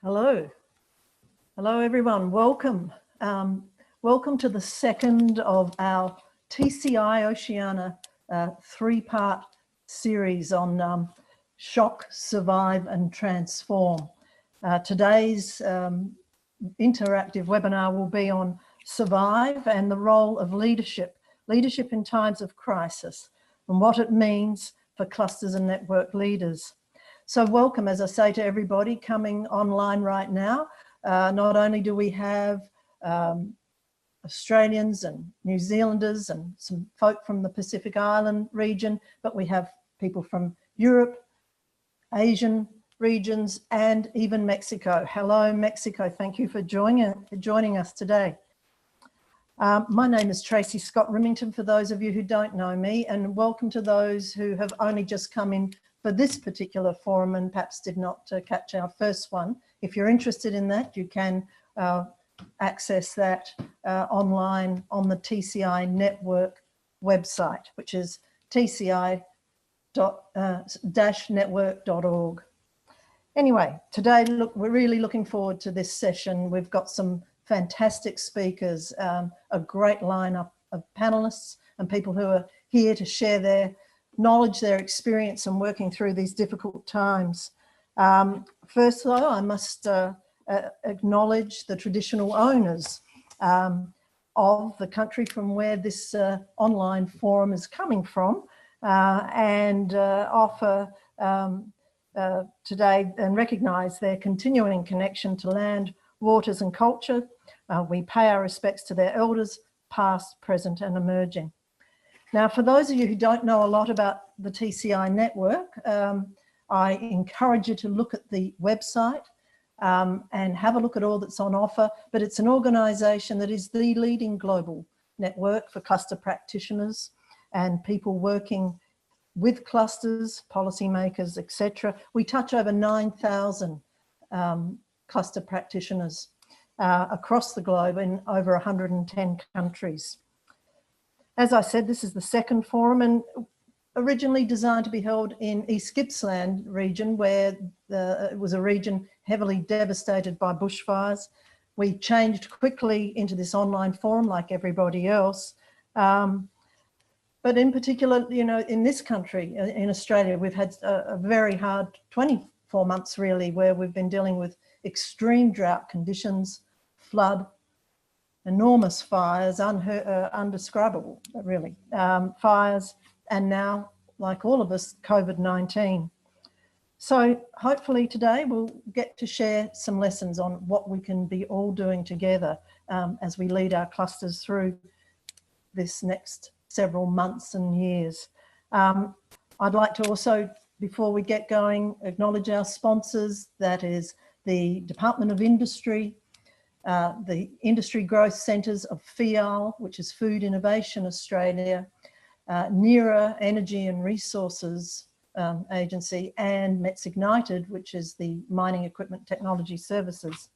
Hello. Hello, everyone. Welcome. Welcome to the second of our TCI Oceania three-part series on shock, survive and transform. Today's interactive webinar will be on survive and the role of leadership in times of crisis and what it means for clusters and network leaders. So welcome, as I say, to everybody coming online right now. Not only do we have Australians and New Zealanders and some folk from the Pacific Island region, but we have people from Europe, Asian regions, and even Mexico. Hello, Mexico. Thank you for joining us today. My name is Tracy Scott Rimington, for those of you who don't know me, and welcome to those who have only just come in for this particular forum and perhaps did not catch our first one. If you're interested in that, you can access that online on the TCI network website, which is tci-network.org. Anyway, today, look, we're really looking forward to this session. We've got some fantastic speakers, a great lineup of panelists and people who are here to share their knowledge, their experience in working through these difficult times. First though, I must acknowledge the traditional owners of the country from where this online forum is coming from and offer today and recognise their continuing connection to land, waters and culture. We pay our respects to their elders, past, present and emerging. Now, for those of you who don't know a lot about the TCI network, I encourage you to look at the website and have a look at all that's on offer. But it's an organisation that is the leading global network for cluster practitioners and people working with clusters, policymakers, etc. We touch over 9,000 cluster practitioners across the globe in over 110 countries. As I said, this is the second forum and originally designed to be held in East Gippsland region, where it was a region heavily devastated by bushfires. We changed quickly into this online forum like everybody else. But in particular, you know, in this country, in Australia, we've had a very hard 24 months really, where we've been dealing with extreme drought conditions, flood, enormous fires, undescribable, really, fires, and now, like all of us, COVID-19. So hopefully today we'll get to share some lessons on what we can be all doing together as we lead our clusters through this next several months and years. I'd like to also, before we get going, acknowledge our sponsors. That is the Department of Industry, the Industry Growth Centres of FIAL, which is Food Innovation Australia, NARURE, Energy and Resources Agency, and METS Ignited, which is the Mining Equipment Technology Services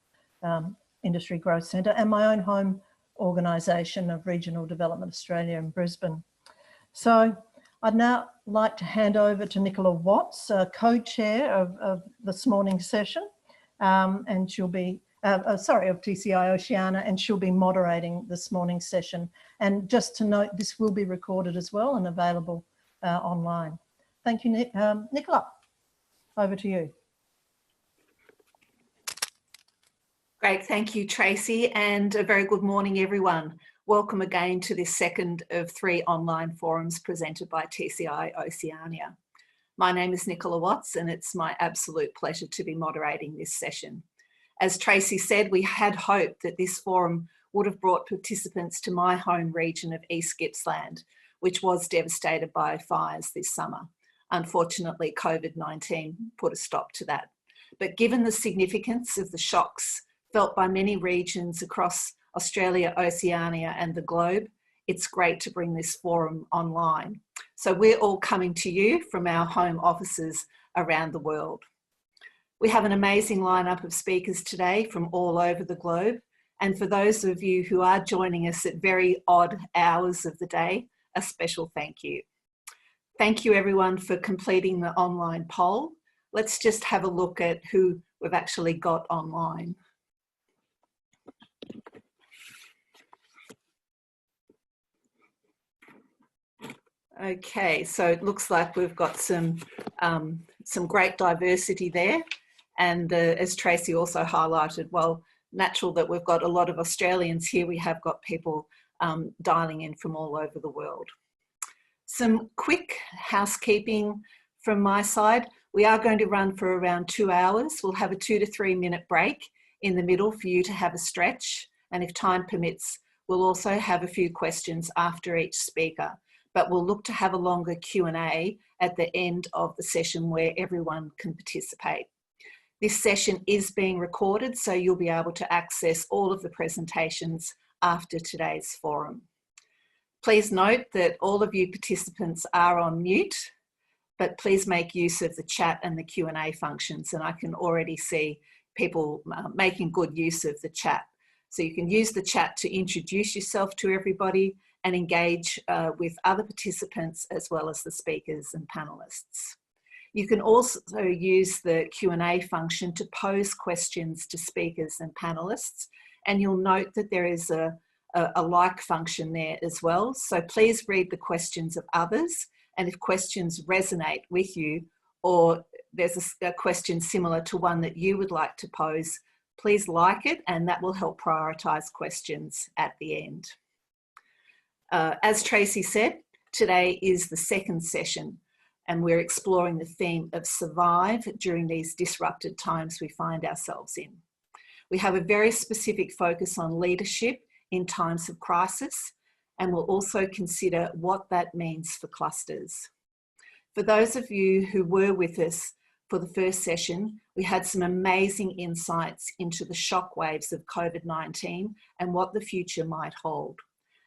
Industry Growth Centre, and my own home organisation of Regional Development Australia in Brisbane. So I'd now like to hand over to Nicola Watts, co-chair of this morning's session, and she'll be of TCI Oceania, and she'll be moderating this morning's session. And just to note, this will be recorded as well and available online. Thank you, Nicola. Over to you. Great, thank you, Tracy, and a very good morning, everyone. Welcome again to this second of three online forums presented by TCI Oceania. My name is Nicola Watts, and it's my absolute pleasure to be moderating this session. As Tracy said, we had hoped that this forum would have brought participants to my home region of East Gippsland, which was devastated by fires this summer. Unfortunately, COVID-19 put a stop to that. But given the significance of the shocks felt by many regions across Australia, Oceania and the globe, it's great to bring this forum online. So we're all coming to you from our home offices around the world. We have an amazing lineup of speakers today from all over the globe. And for those of you who are joining us at very odd hours of the day, a special thank you. Thank you everyone for completing the online poll. let's just have a look at who we've actually got online. Okay, so it looks like we've got some great diversity there. And as Tracy also highlighted, well, natural that we've got a lot of Australians here. We have got people dialing in from all over the world. Some quick housekeeping from my side. We are going to run for around 2 hours. We'll have a 2 to 3 minute break in the middle for you to have a stretch. And if time permits, we'll also have a few questions after each speaker. But we'll look to have a longer Q&A at the end of the session where everyone can participate. This session is being recorded, so you'll be able to access all of the presentations after today's forum. Please note that all of you participants are on mute, but please make use of the chat and the Q&A functions, and I can already see people making good use of the chat. So you can use the chat to introduce yourself to everybody and engage with other participants as well as the speakers and panelists. You can also use the Q&A function to pose questions to speakers and panelists, and you'll note that there is a like function there as well. So please read the questions of others, and if questions resonate with you or there's a question similar to one that you would like to pose, please like it, and that will help prioritise questions at the end. As Tracy said, today is the second session, and we're exploring the theme of survive during these disrupted times we find ourselves in. We have a very specific focus on leadership in times of crisis, and we'll also consider what that means for clusters. For those of you who were with us for the first session, we had some amazing insights into the shockwaves of COVID-19 and what the future might hold.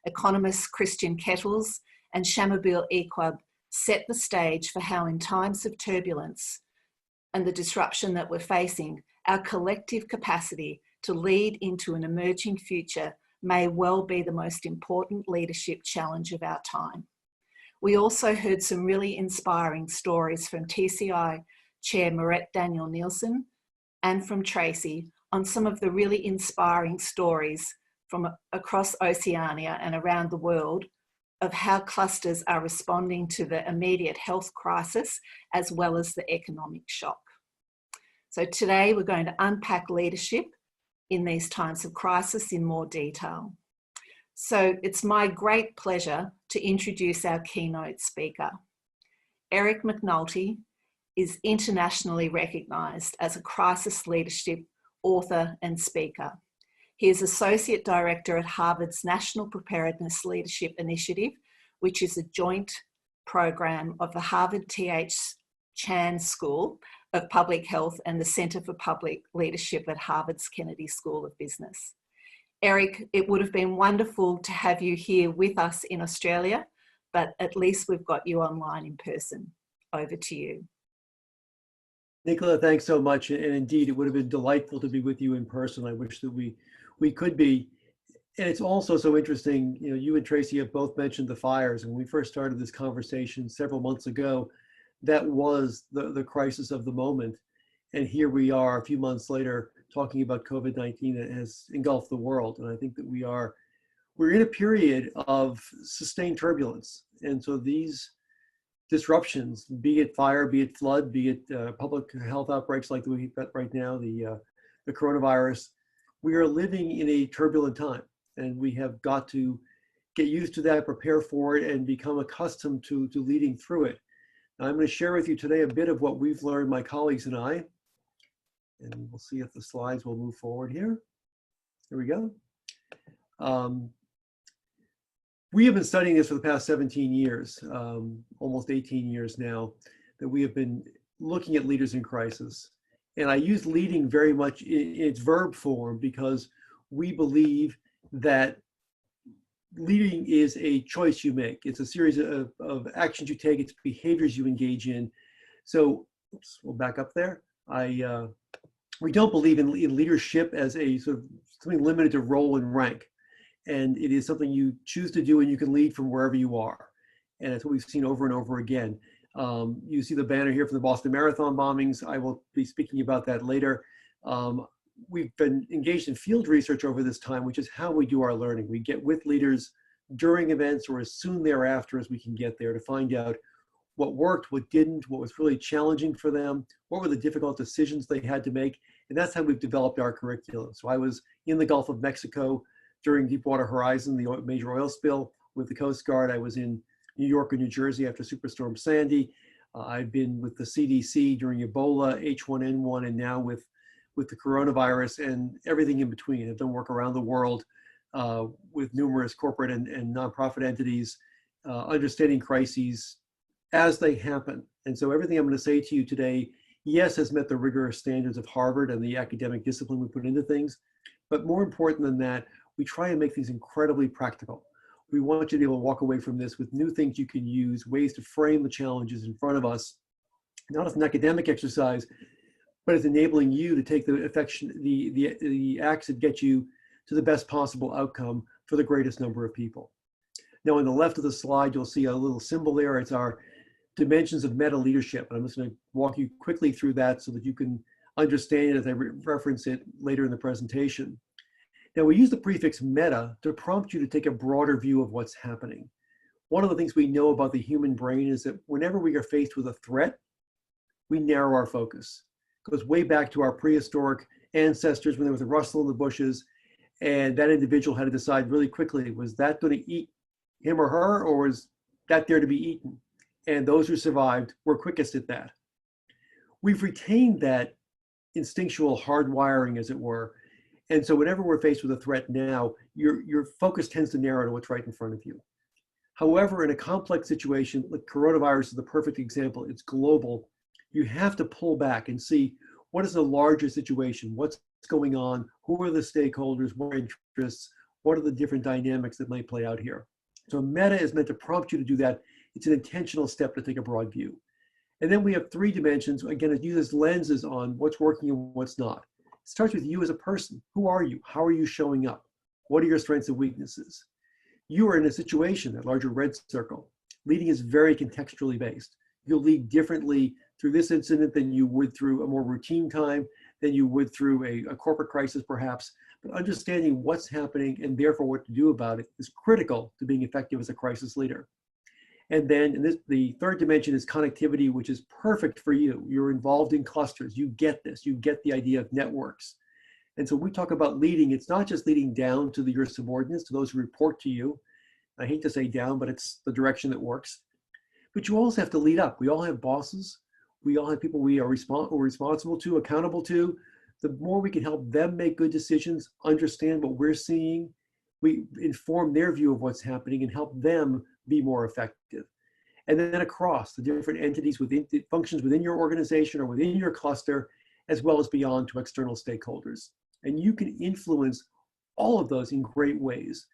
Economists Christian Kettles and Shamobeel Equab set the stage for how in times of turbulence and the disruption that we're facing, our collective capacity to lead into an emerging future may well be the most important leadership challenge of our time. We also heard some really inspiring stories from TCI Chair Mairet Daniel-Nielsen and from Tracy on some of the really inspiring stories from across Oceania and around the world of how clusters are responding to the immediate health crisis as well as the economic shock. So today we're going to unpack leadership in these times of crisis in more detail. So it's my great pleasure to introduce our keynote speaker. Eric McNulty is internationally recognised as a crisis leadership author and speaker. He is Associate Director at Harvard's National Preparedness Leadership Initiative, which is a joint program of the Harvard T.H. Chan School of Public Health and the Centre for Public Leadership at Harvard's Kennedy School of Business. Eric, it would have been wonderful to have you here with us in Australia, but at least we've got you online in person. Over to you. Nicola, thanks so much. And indeed, it would have been delightful to be with you in person. I wish that we could be. And it's also so interesting, you know, you and Tracy have both mentioned the fires. And when we first started this conversation several months ago, that was the crisis of the moment. And here we are a few months later talking about COVID-19 that has engulfed the world. And I think that we're in a period of sustained turbulence. And so these disruptions, be it fire, be it flood, be it public health outbreaks like we've got right now, the coronavirus, we are living in a turbulent time, and we have got to get used to that, prepare for it, and become accustomed to leading through it. Now, I'm going to share with you today a bit of what we've learned, my colleagues and I, and we'll see if the slides will move forward here. Here we go. We have been studying this for the past 17 years, almost 18 years now, that we have been looking at leaders in crisis. And I use leading very much in its verb form because we believe that leading is a choice you make. It's a series of actions you take, it's behaviors you engage in. So, oops, we'll back up there. We don't believe in leadership as a sort of something limited to role and rank. And it is something you choose to do, and you can lead from wherever you are. And that's what we've seen over and over again. You see the banner here from the Boston Marathon bombings. I will be speaking about that later. We've been engaged in field research over this time, which is how we do our learning. We get with leaders during events or as soon thereafter as we can get there to find out what worked, what didn't, what was really challenging for them, what were the difficult decisions they had to make. And that's how we've developed our curriculum. So I was in the Gulf of Mexico during Deepwater Horizon, the major oil spill with the Coast Guard. I was in New York and New Jersey after Superstorm Sandy. I've been with the CDC during Ebola, H1N1, and now with the coronavirus and everything in between. I've done work around the world with numerous corporate and nonprofit entities, understanding crises as they happen. And so everything I'm going to say to you today, yes, has met the rigorous standards of Harvard and the academic discipline we put into things. But more important than that, we try and make things incredibly practical. We want you to be able to walk away from this with new things you can use, ways to frame the challenges in front of us, not as an academic exercise, but as enabling you to take the acts that get you to the best possible outcome for the greatest number of people. Now, on the left of the slide, you'll see a little symbol there. It's our dimensions of meta leadership. And I'm just going to walk you quickly through that so that you can understand it as I reference it later in the presentation. Now, we use the prefix meta to prompt you to take a broader view of what's happening. One of the things we know about the human brain is that whenever we are faced with a threat, we narrow our focus. It goes way back to our prehistoric ancestors when there was a rustle in the bushes, and that individual had to decide really quickly, was that going to eat him or her, or was that there to be eaten? And those who survived were quickest at that. We've retained that instinctual hardwiring, as it were. And so whenever we're faced with a threat now, your focus tends to narrow to what's right in front of you. However, in a complex situation, like coronavirus is the perfect example, it's global. You have to pull back and see what is the larger situation, what's going on, who are the stakeholders, what are interests, what are the different dynamics that might play out here. So meta is meant to prompt you to do that. It's an intentional step to take a broad view. And then we have three dimensions. Again, it uses lenses on what's working and what's not. It starts with you as a person. Who are you? How are you showing up? What are your strengths and weaknesses? You are in a situation, that larger red circle. Leading is very contextually based. You'll lead differently through this incident than you would through a more routine time, than you would through a corporate crisis perhaps. But understanding what's happening and therefore what to do about it is critical to being effective as a crisis leader. And then the third dimension is connectivity, which is perfect for you. You're involved in clusters. You get this. You get the idea of networks. And so when we talk about leading, it's not just leading down to your subordinates, to those who report to you. I hate to say down, but it's the direction that works. But you also have to lead up. We all have bosses. We all have people we are responsible to, accountable to. The more we can help them make good decisions, understand what we're seeing, we inform their view of what's happening and help them be more effective. And then across the different entities within functions within your organization or within your cluster, as well as beyond to external stakeholders. And you can influence all of those in great ways,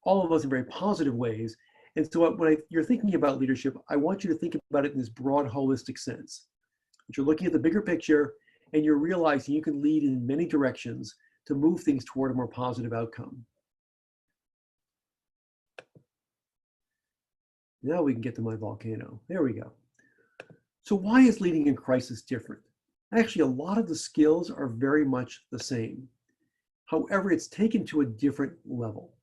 all of those in very positive ways. And so when you're thinking about leadership, I want you to think about it in this broad, holistic sense. But you're looking at the bigger picture and you're realizing you can lead in many directions to move things toward a more positive outcome. Now we can get to my volcano. There we go. So why is leading in crisis different? Actually, a lot of the skills are very much the same. However, it's taken to a different level.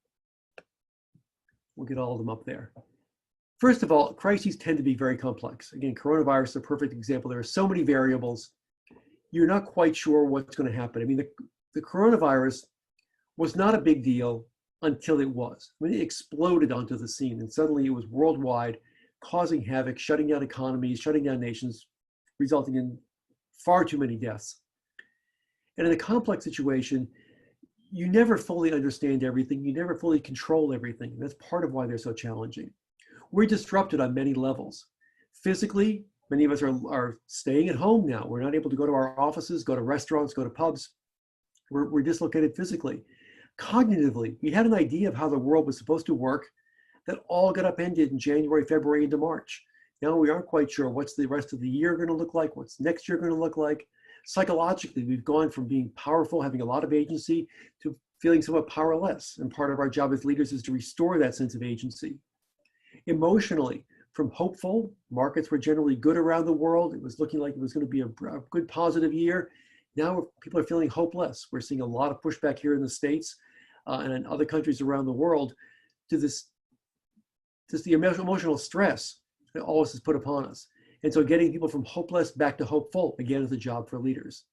We'll get all of them up there. First of all, crises tend to be very complex. Again, coronavirus is a perfect example. There are so many variables. You're not quite sure what's going to happen. I mean, the coronavirus was not a big deal until it was. When it exploded onto the scene and suddenly it was worldwide, causing havoc, shutting down economies, shutting down nations, resulting in far too many deaths. And in a complex situation, you never fully understand everything. You never fully control everything. And that's part of why they're so challenging. We're disrupted on many levels. Physically, many of us are staying at home now. We're not able to go to our offices, go to restaurants, go to pubs. We're dislocated physically. Cognitively, we had an idea of how the world was supposed to work that all got upended in January, February, into March. Now we aren't quite sure what's the rest of the year going to look like, what's next year going to look like. Psychologically, we've gone from being powerful, having a lot of agency, to feeling somewhat powerless. And part of our job as leaders is to restore that sense of agency. Emotionally, from hopeful. Markets were generally good around the world. It was looking like it was going to be a good positive year. Now people are feeling hopeless. We're seeing a lot of pushback here in the States and in other countries around the world to the emotional stress that all this is put upon us. And so getting people from hopeless back to hopeful, again, is a job for leaders.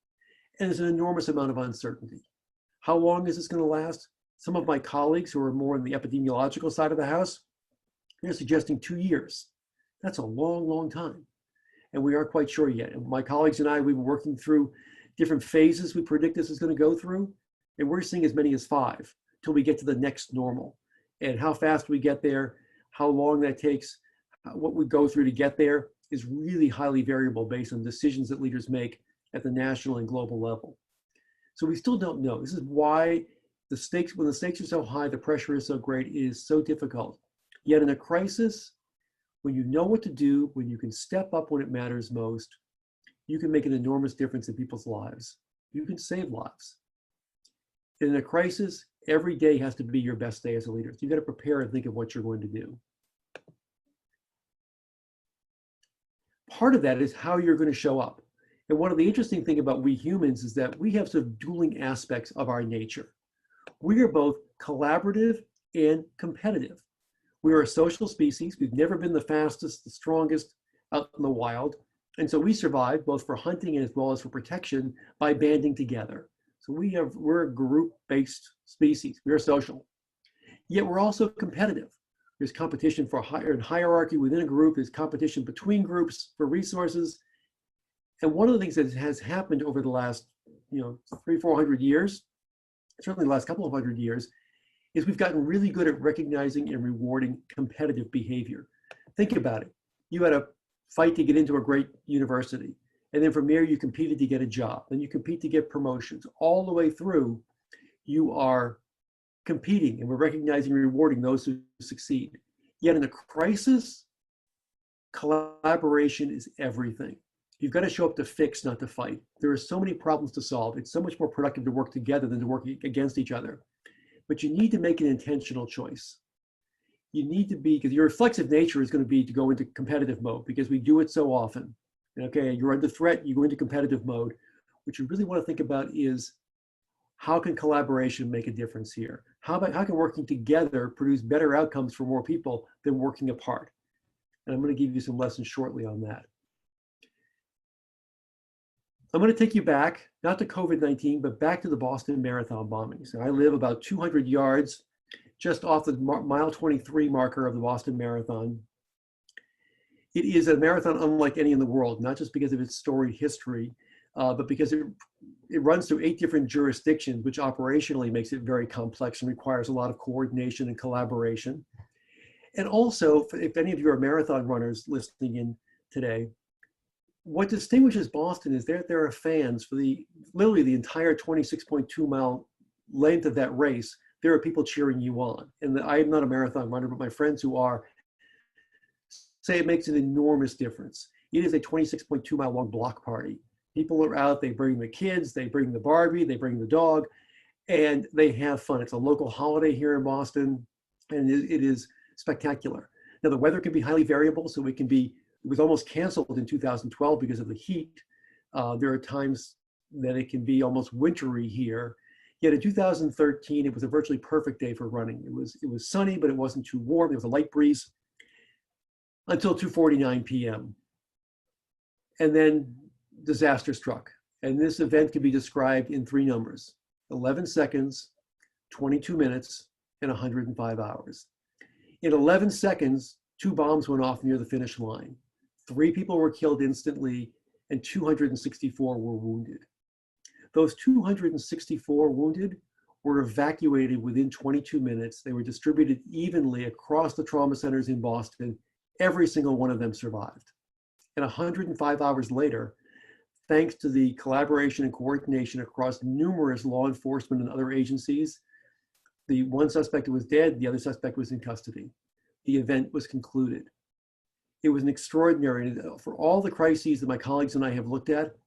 And there's an enormous amount of uncertainty. How long is this going to last? Some of my colleagues who are more on the epidemiological side of the house, they're suggesting 2 years. That's a long, long time. And we aren't quite sure yet. And my colleagues and I, we've been working through different phases we predict this is going to go through. And we're seeing as many as 5 till we get to the next normal. And how fast we get there, how long that takes, what we go through to get there is really highly variable based on decisions that leaders make at the national and global level. So we still don't know. This is why the stakes, when the stakes are so high, the pressure is so great, it is so difficult. Yet in a crisis, when you know what to do, when you can step up when it matters most, you can make an enormous difference in people's lives. You can save lives. In a crisis, every day has to be your best day as a leader. So you've got to prepare and think of what you're going to do. Part of that is how you're going to show up. And one of the interesting things about we humans is that we have sort of dueling aspects of our nature. We are both collaborative and competitive. We are a social species. We've never been the fastest, the strongest out in the wild. And so we survive both for hunting as well as for protection by banding together. So we're a group-based species. We are social. Yet we're also competitive. There's competition for hierarchy within a group. There's competition between groups for resources. And one of the things that has happened over the last, 300-400 years, certainly the last couple of 100 years, is we've gotten really good at recognizing and rewarding competitive behavior. Think about it. You had a fight to get into a great university. And then from there, you competed to get a job. Then you compete to get promotions. All the way through, you are competing, and we're recognizing and rewarding those who succeed. Yet in a crisis, collaboration is everything. You've got to show up to fix, not to fight. There are so many problems to solve. It's so much more productive to work together than to work against each other. But you need to make an intentional choice. You need to be, because your reflexive nature is going to be to go into competitive mode because we do it so often. Okay, you're under threat, you go into competitive mode. What you really want to think about is how can collaboration make a difference here? How can working together produce better outcomes for more people than working apart? And I'm going to give you some lessons shortly on that. I'm going to take you back, not to COVID-19, but back to the Boston Marathon bombings. And I live about 200 yards just off the mile 23 marker of the Boston Marathon. It is a marathon unlike any in the world, not just because of its storied history, but because it runs through 8 different jurisdictions, which operationally makes it very complex and requires a lot of coordination and collaboration. And also, if any of you are marathon runners listening in today, what distinguishes Boston is there are fans for literally the entire 26.2 mile length of that race. There are people cheering you on. And I'm not a marathon runner, but my friends who are say it makes an enormous difference. It is a 26.2 mile long block party. People are out, they bring the kids, they bring the Barbie, they bring the dog, and they have fun. It's a local holiday here in Boston, and it is spectacular. Now the weather can be highly variable, so it was almost canceled in 2012 because of the heat. There are times that it can be almost wintry here. Yet in 2013, it was a virtually perfect day for running. It was sunny, but it wasn't too warm. There was a light breeze until 2:49 p.m. And then disaster struck. And this event can be described in 3 numbers: 11 seconds, 22 minutes, and 105 hours. In 11 seconds, 2 bombs went off near the finish line. 3 people were killed instantly, and 264 were wounded. Those 264 wounded were evacuated within 22 minutes. They were distributed evenly across the trauma centers in Boston. Every single one of them survived. And 105 hours later, thanks to the collaboration and coordination across numerous law enforcement and other agencies, the one suspect was dead, the other suspect was in custody. The event was concluded. It was an extraordinary, for all the crises that my colleagues and I have looked at,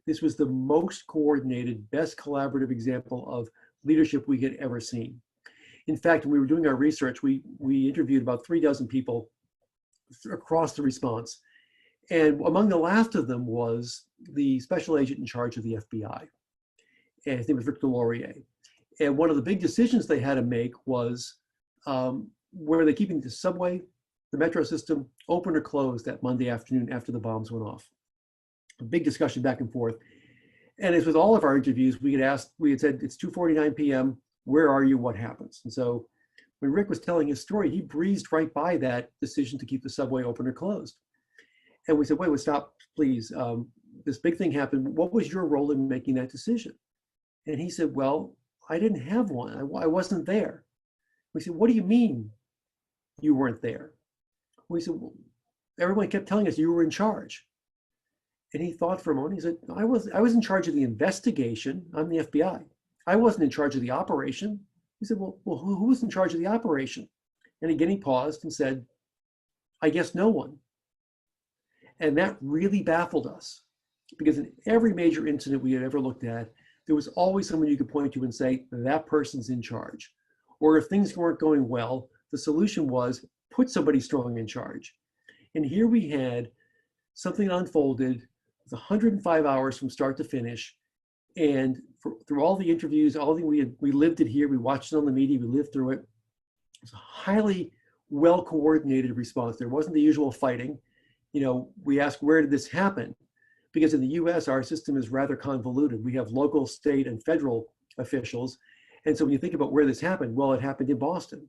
this was the most coordinated, best collaborative example of leadership we had ever seen. In fact, when we were doing our research, we interviewed about 36 people across the response. And among the last of them was the special agent in charge of the FBI. And his name was Victor Laurier. And one of the big decisions they had to make was, were they keeping the subway, the metro system, open or closed that Monday afternoon after the bombs went off? A big discussion back and forth. And as with all of our interviews, we had said, it's 2:49 p.m., where are you, what happens? And so when Rick was telling his story, he breezed right by that decision to keep the subway open or closed. And we said, wait, stop, please. This big thing happened. What was your role in making that decision? And he said, well, I didn't have one. I wasn't there. We said, what do you mean you weren't there? We said, well, everyone kept telling us you were in charge. And he thought for a moment. He said, I was in charge of the investigation. I'm the FBI. I wasn't in charge of the operation. He said, well, who was in charge of the operation? And again, he paused and said, I guess no one. And that really baffled us, because in every major incident we had ever looked at, there was always someone you could point to and say, that person's in charge. Or if things weren't going well, the solution was put somebody strong in charge. And here we had something unfolded with 105 hours from start to finish. And through all the interviews, we lived it here, we watched it on the media, we lived through it. It was a highly well-coordinated response. There wasn't the usual fighting. You know, we asked, where did this happen? Because in the US, our system is rather convoluted. We have local, state, and federal officials. And so when you think about where this happened, well, it happened in Boston.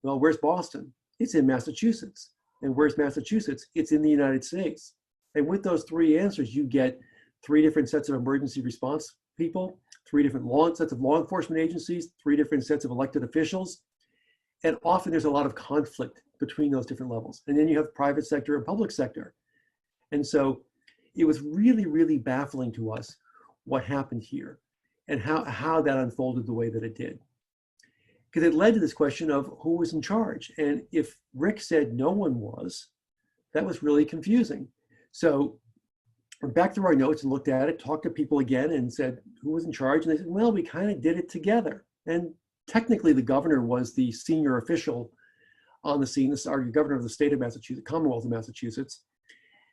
Well, where's Boston? It's in Massachusetts. And where's Massachusetts? It's in the United States. And with those three answers, you get 3 different sets of emergency response people, 3 different sets of law enforcement agencies, 3 different sets of elected officials. And often there's a lot of conflict between those different levels. And then you have private sector and public sector. And so it was really, really baffling to us what happened here and how that unfolded the way that it did. Because it led to this question of who was in charge. And if Rick said no one was, that was really confusing. So went back through our notes and looked at it, talked to people again and said, who was in charge? And they said, well, we kind of did it together. And technically the governor was the senior official on the scene, the governor of the state of Massachusetts, Commonwealth of Massachusetts.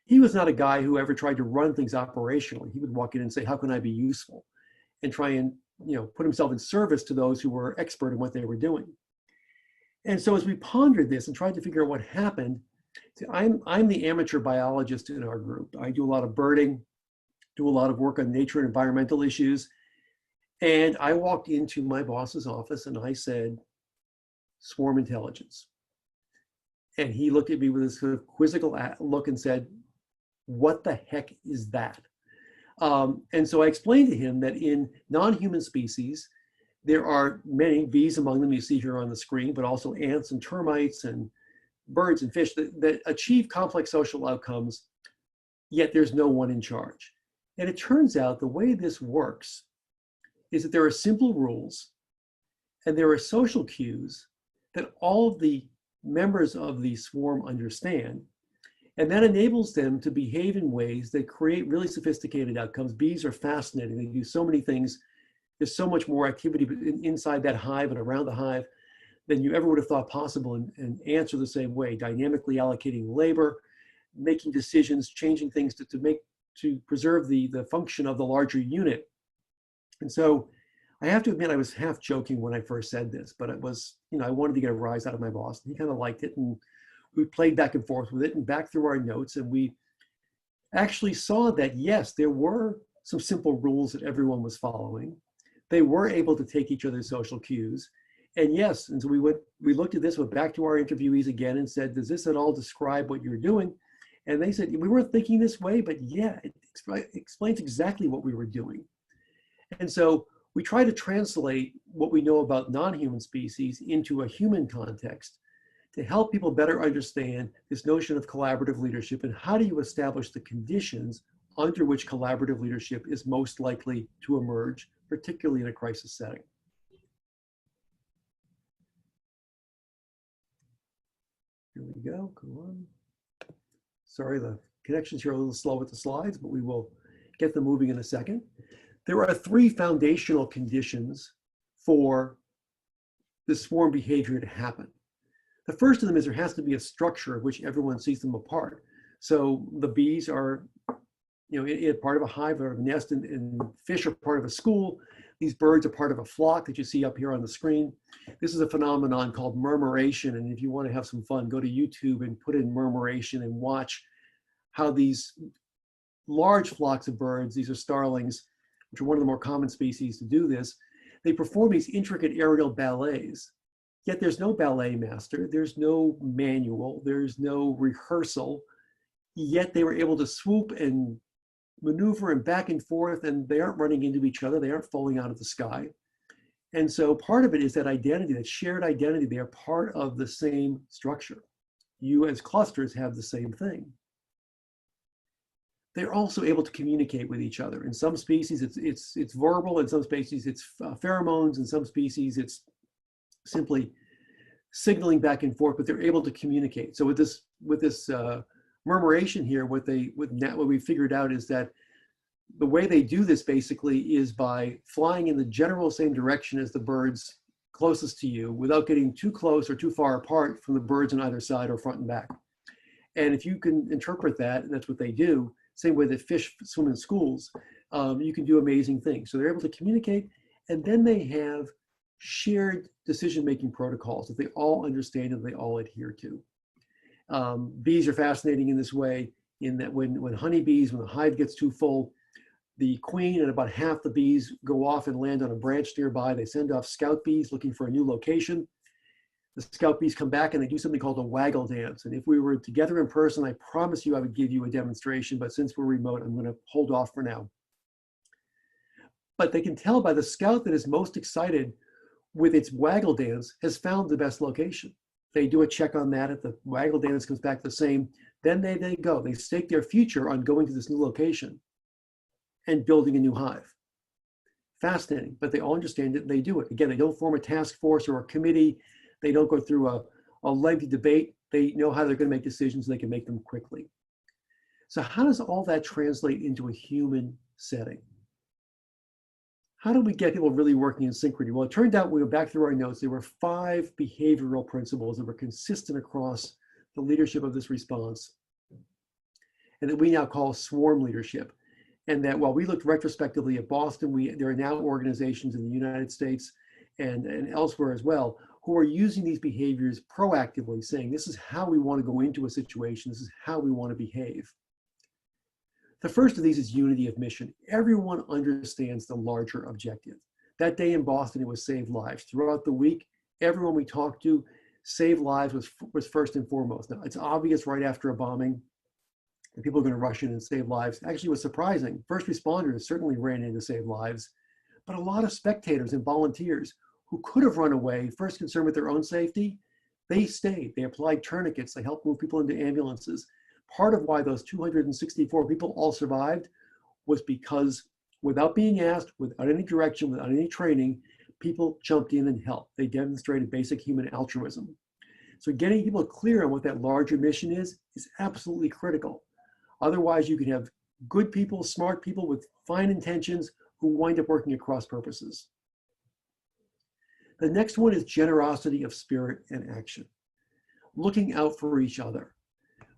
He was not a guy who ever tried to run things operationally. He would walk in and say, how can I be useful? And try and, put himself in service to those who were expert in what they were doing. And so as we pondered this and tried to figure out what happened, I'm the amateur biologist in our group. I do a lot of birding, do a lot of work on nature and environmental issues. And I walked into my boss's office and I said, swarm intelligence. And he looked at me with this sort of quizzical look and said, what the heck is that? And so I explained to him that in non-human species, there are many, bees among them you see here on the screen, but also ants and termites and birds and fish that achieve complex social outcomes, yet there's no one in charge. And it turns out the way this works is that there are simple rules and there are social cues that all of the members of the swarm understand. And that enables them to behave in ways that create really sophisticated outcomes. Bees are fascinating. They do so many things. There's so much more activity inside that hive and around the hive than you ever would have thought possible. And ants are the same way, dynamically allocating labor, making decisions, changing things to preserve the function of the larger unit. And so I have to admit, I was half joking when I first said this, but it was, I wanted to get a rise out of my boss. And he kind of liked it. And we played back and forth with it and back through our notes. And we actually saw that, yes, there were some simple rules that everyone was following. They were able to take each other's social cues. And yes, and so we looked at this, went back to our interviewees again and said, does this at all describe what you're doing? And they said, we weren't thinking this way, but yeah, it explains exactly what we were doing. And so we try to translate what we know about non-human species into a human context to help people better understand this notion of collaborative leadership and how do you establish the conditions under which collaborative leadership is most likely to emerge, particularly in a crisis setting. Here we go, come on. Sorry, the connections here are a little slow with the slides, but we will get them moving in a second. There are 3 foundational conditions for the swarm behavior to happen. The first of them is there has to be a structure of which everyone sees them apart. So the bees are, part of a hive or a nest, and fish are part of a school. These birds are part of a flock that you see up here on the screen. This is a phenomenon called murmuration. And if you want to have some fun, go to YouTube and put in murmuration and watch how these large flocks of birds, these are starlings, which are one of the more common species to do this, they perform these intricate aerial ballets. Yet there's no ballet master, there's no manual, there's no rehearsal. Yet they were able to swoop and maneuver and back and forth, and they aren't running into each other, they aren't falling out of the sky. And so part of it is that identity, that shared identity. They are part of the same structure. You as clusters have the same thing. They're also able to communicate with each other. In some species, it's verbal. In some species, it's pheromones. In some species, it's simply signaling back and forth, but they're able to communicate. So with this murmuration here, what we figured out is that the way they do this basically is by flying in the general same direction as the birds closest to you without getting too close or too far apart from the birds on either side or front and back. And if you can interpret that, and that's what they do, same way that fish swim in schools, you can do amazing things. So they're able to communicate, and then they have shared decision-making protocols that they all understand and they all adhere to. Bees are fascinating in this way, in that when honeybees, when the hive gets too full, the queen and about half the bees go off and land on a branch nearby. They send off scout bees looking for a new location. The scout bees come back and they do something called a waggle dance. And if we were together in person, I promise you I would give you a demonstration, but since we're remote, I'm going to hold off for now. But they can tell by the scout that is most excited with its waggle dance has found the best location. They do a check on that. If the waggle dance comes back the same, then they go. They stake their future on going to this new location and building a new hive. Fascinating, but they all understand it and they do it. Again, they don't form a task force or a committee. They don't go through a lengthy debate. They know how they're going to make decisions and they can make them quickly. So how does all that translate into a human setting? How do we get people really working in synchrony? Well, it turned out, we went back through our notes, there were 5 behavioral principles that were consistent across the leadership of this response, and that we now call swarm leadership. And that while we looked retrospectively at Boston, there are now organizations in the United States and elsewhere as well who are using these behaviors proactively, saying this is how we want to go into a situation, this is how we want to behave. The first of these is unity of mission. Everyone understands the larger objective. That day in Boston, it was save lives. Throughout the week, everyone we talked to, save lives was first and foremost. Now, it's obvious right after a bombing that people are going to rush in and save lives. Actually, it was surprising. First responders certainly ran in to save lives, but a lot of spectators and volunteers who could have run away, first concerned with their own safety, they stayed. They applied tourniquets. They helped move people into ambulances. Part of why those 264 people all survived was because without being asked, without any direction, without any training, people jumped in and helped. They demonstrated basic human altruism. So getting people clear on what that larger mission is absolutely critical. Otherwise, you can have good people, smart people with fine intentions who wind up working at cross purposes. The next one is generosity of spirit and action. Looking out for each other.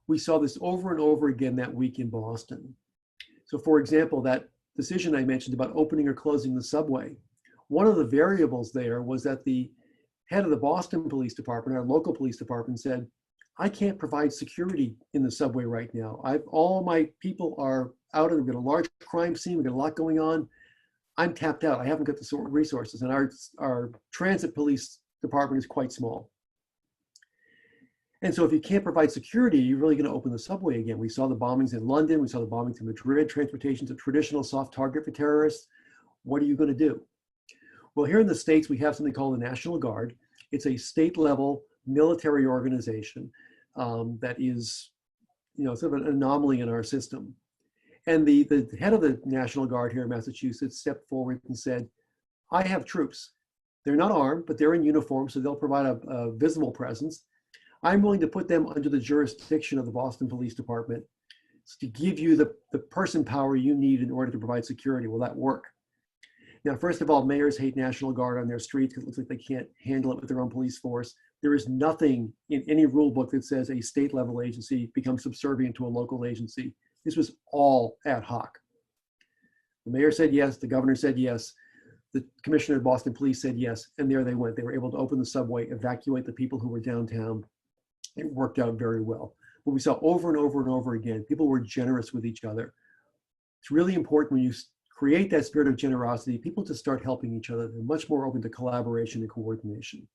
We saw this over and over again that week in Boston. So for example, that decision I mentioned about opening or closing the subway, one of the variables there was that the head of the Boston Police Department, our local police department, said, I can't provide security in the subway right now. All my people are out, and we've got a large crime scene, we've got a lot going on. I'm tapped out, I haven't got the sort of resources, and our transit police department is quite small. And so if you can't provide security, you're really going to open the subway again. We saw the bombings in London. We saw the bombings in Madrid. Transportation's a traditional soft target for terrorists. What are you going to do? Well, here in the States, we have something called the National Guard. It's a state-level military organization that is, sort of an anomaly in our system. And the head of the National Guard here in Massachusetts stepped forward and said, I have troops. They're not armed, but they're in uniform, so they'll provide a visible presence. I'm willing to put them under the jurisdiction of the Boston Police Department to give you the person power you need in order to provide security. Will that work? Now, first of all, mayors hate National Guard on their streets because it looks like they can't handle it with their own police force. There is nothing in any rule book that says a state level agency becomes subservient to a local agency. This was all ad hoc. The mayor said yes, the governor said yes, the commissioner of Boston Police said yes, and there they went. They were able to open the subway, evacuate the people who were downtown. It worked out very well. But we saw over and over and over again, people were generous with each other. It's really important when you create that spirit of generosity, people just start helping each other. They're much more open to collaboration and coordination.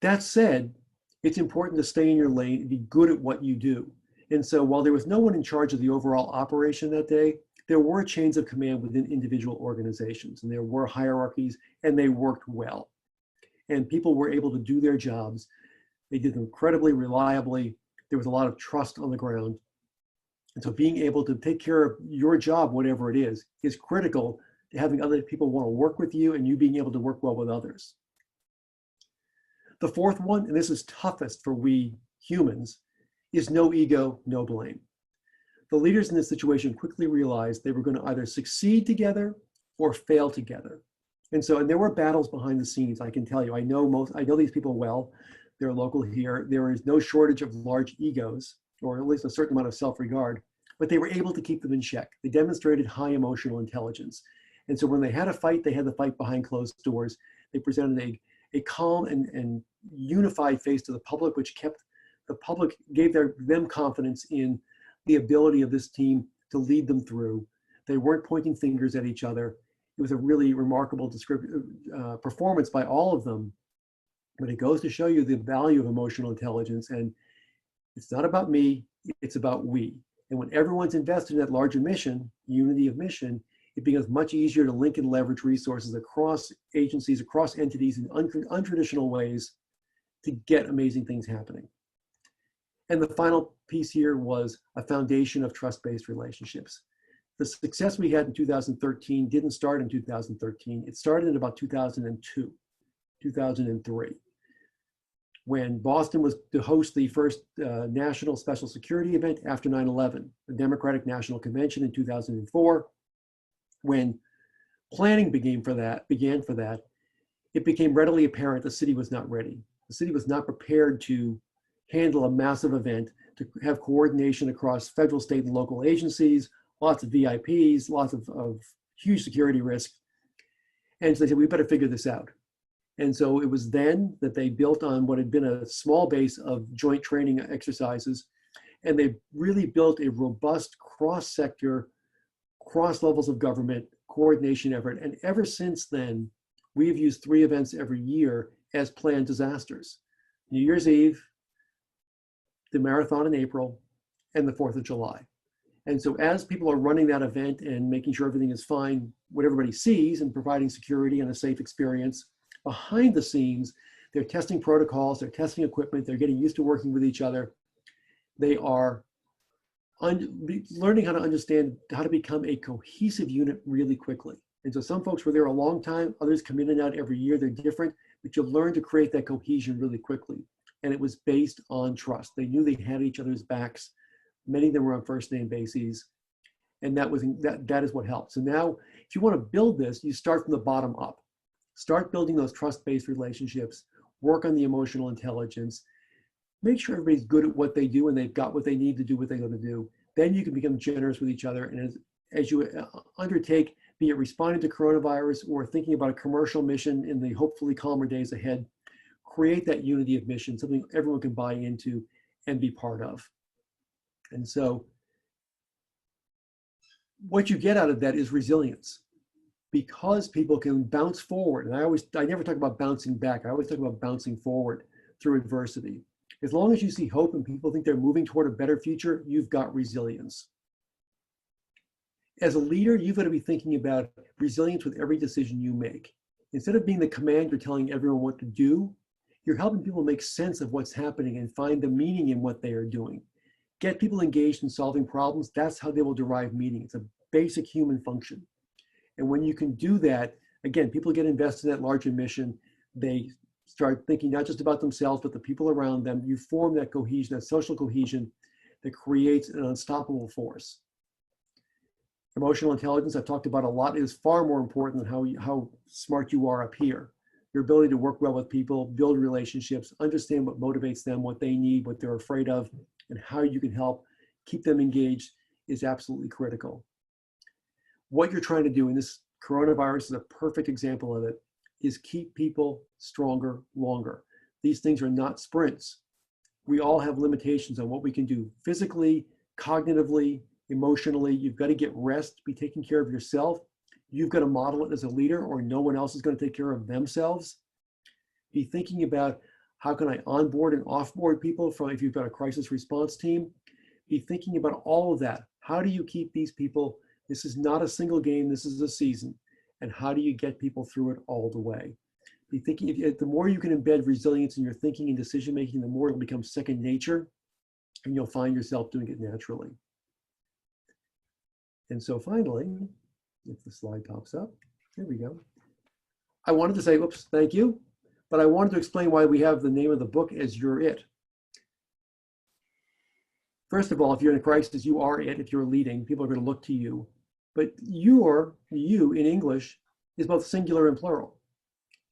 That said, it's important to stay in your lane and be good at what you do. And so while there was no one in charge of the overall operation that day, there were chains of command within individual organizations, and there were hierarchies, and they worked well. And people were able to do their jobs. They did them incredibly reliably. There was a lot of trust on the ground. And so being able to take care of your job, whatever it is critical to having other people want to work with you and you being able to work well with others. The fourth one, and this is toughest for we humans, is no ego, no blame. The leaders in this situation quickly realized they were going to either succeed together or fail together. And there were battles behind the scenes, I can tell you. I know these people well. They're local here. There is no shortage of large egos, or at least a certain amount of self-regard, but they were able to keep them in check. They demonstrated high emotional intelligence. And so when they had a fight, they had the fight behind closed doors. They presented a calm and unified face to the public, which kept the public, gave them confidence in the ability of this team to lead them through. They weren't pointing fingers at each other. It was a really remarkable performance by all of them. But it goes to show you the value of emotional intelligence. And it's not about me, it's about we. And when everyone's invested in that larger mission, unity of mission, it becomes much easier to link and leverage resources across agencies, across entities in untraditional ways to get amazing things happening. And the final piece here was a foundation of trust-based relationships. The success we had in 2013 didn't start in 2013. It started in about 2002, 2003, when Boston was to host the first national special security event after 9/11, the Democratic National Convention in 2004. When planning began for that, it became readily apparent the city was not ready. The city was not prepared to handle a massive event, to have coordination across federal, state, and local agencies, lots of VIPs, lots of huge security risk. And so they said, we better figure this out. And so it was then that they built on what had been a small base of joint training exercises, and they really built a robust cross-sector, cross levels of government coordination effort. And ever since then, we've used 3 events every year as planned disasters: New Year's Eve, the marathon in April, and the 4th of July. And so as people are running that event and making sure everything is fine, what everybody sees, and providing security and a safe experience, behind the scenes, they're testing protocols, they're testing equipment, they're getting used to working with each other. They are learning how to understand how to become a cohesive unit really quickly. And so some folks were there a long time, others come in and out every year, they're different, but you'll learn to create that cohesion really quickly. And it was based on trust. They knew they had each other's backs. Many of them were on first name bases. And that is what helped. So now, if you want to build this, you start from the bottom up. Start building those trust-based relationships, work on the emotional intelligence, make sure everybody's good at what they do and they've got what they need to do what they're going to do. Then you can become generous with each other. And as you undertake, be it responding to coronavirus or thinking about a commercial mission in the hopefully calmer days ahead, create that unity of mission, something everyone can buy into and be part of. And so what you get out of that is resilience, because people can bounce forward. And I never talk about bouncing back. I always talk about bouncing forward through adversity. As long as you see hope and people think they're moving toward a better future, you've got resilience. As a leader, you've got to be thinking about resilience with every decision you make. Instead of being the commander telling everyone what to do, you're helping people make sense of what's happening and find the meaning in what they are doing. Get people engaged in solving problems. That's how they will derive meaning. It's a basic human function. And when you can do that, again, people get invested in that larger mission. They start thinking not just about themselves, but the people around them. You form that cohesion, that social cohesion that creates an unstoppable force. Emotional intelligence, I've talked about a lot, is far more important than how smart you are up here. your ability to work well with people, build relationships, understand what motivates them, what they need, what they're afraid of, and how you can help keep them engaged is absolutely critical. What you're trying to do, and this coronavirus is a perfect example of it, is keep people stronger longer. These things are not sprints. We all have limitations on what we can do physically, cognitively, emotionally. You've got to get rest, be taking care of yourself. You've got to model it as a leader, or no one else is going to take care of themselves. Be thinking about how can I onboard and offboard people from, if you've got a crisis response team. Be thinking about all of that. How do you keep these people? This is not a single game, this is a season. And how do you get people through it all the way? Be thinking, the more you can embed resilience in your thinking and decision making, the more it'll become second nature, and you'll find yourself doing it naturally. And so finally, if the slide pops up, there we go. I wanted to say, oops, thank you, but I wanted to explain why we have the name of the book as You're It. First of all, if you're in a crisis, you are it. If you're leading, people are going to look to you. But you in English is both singular and plural.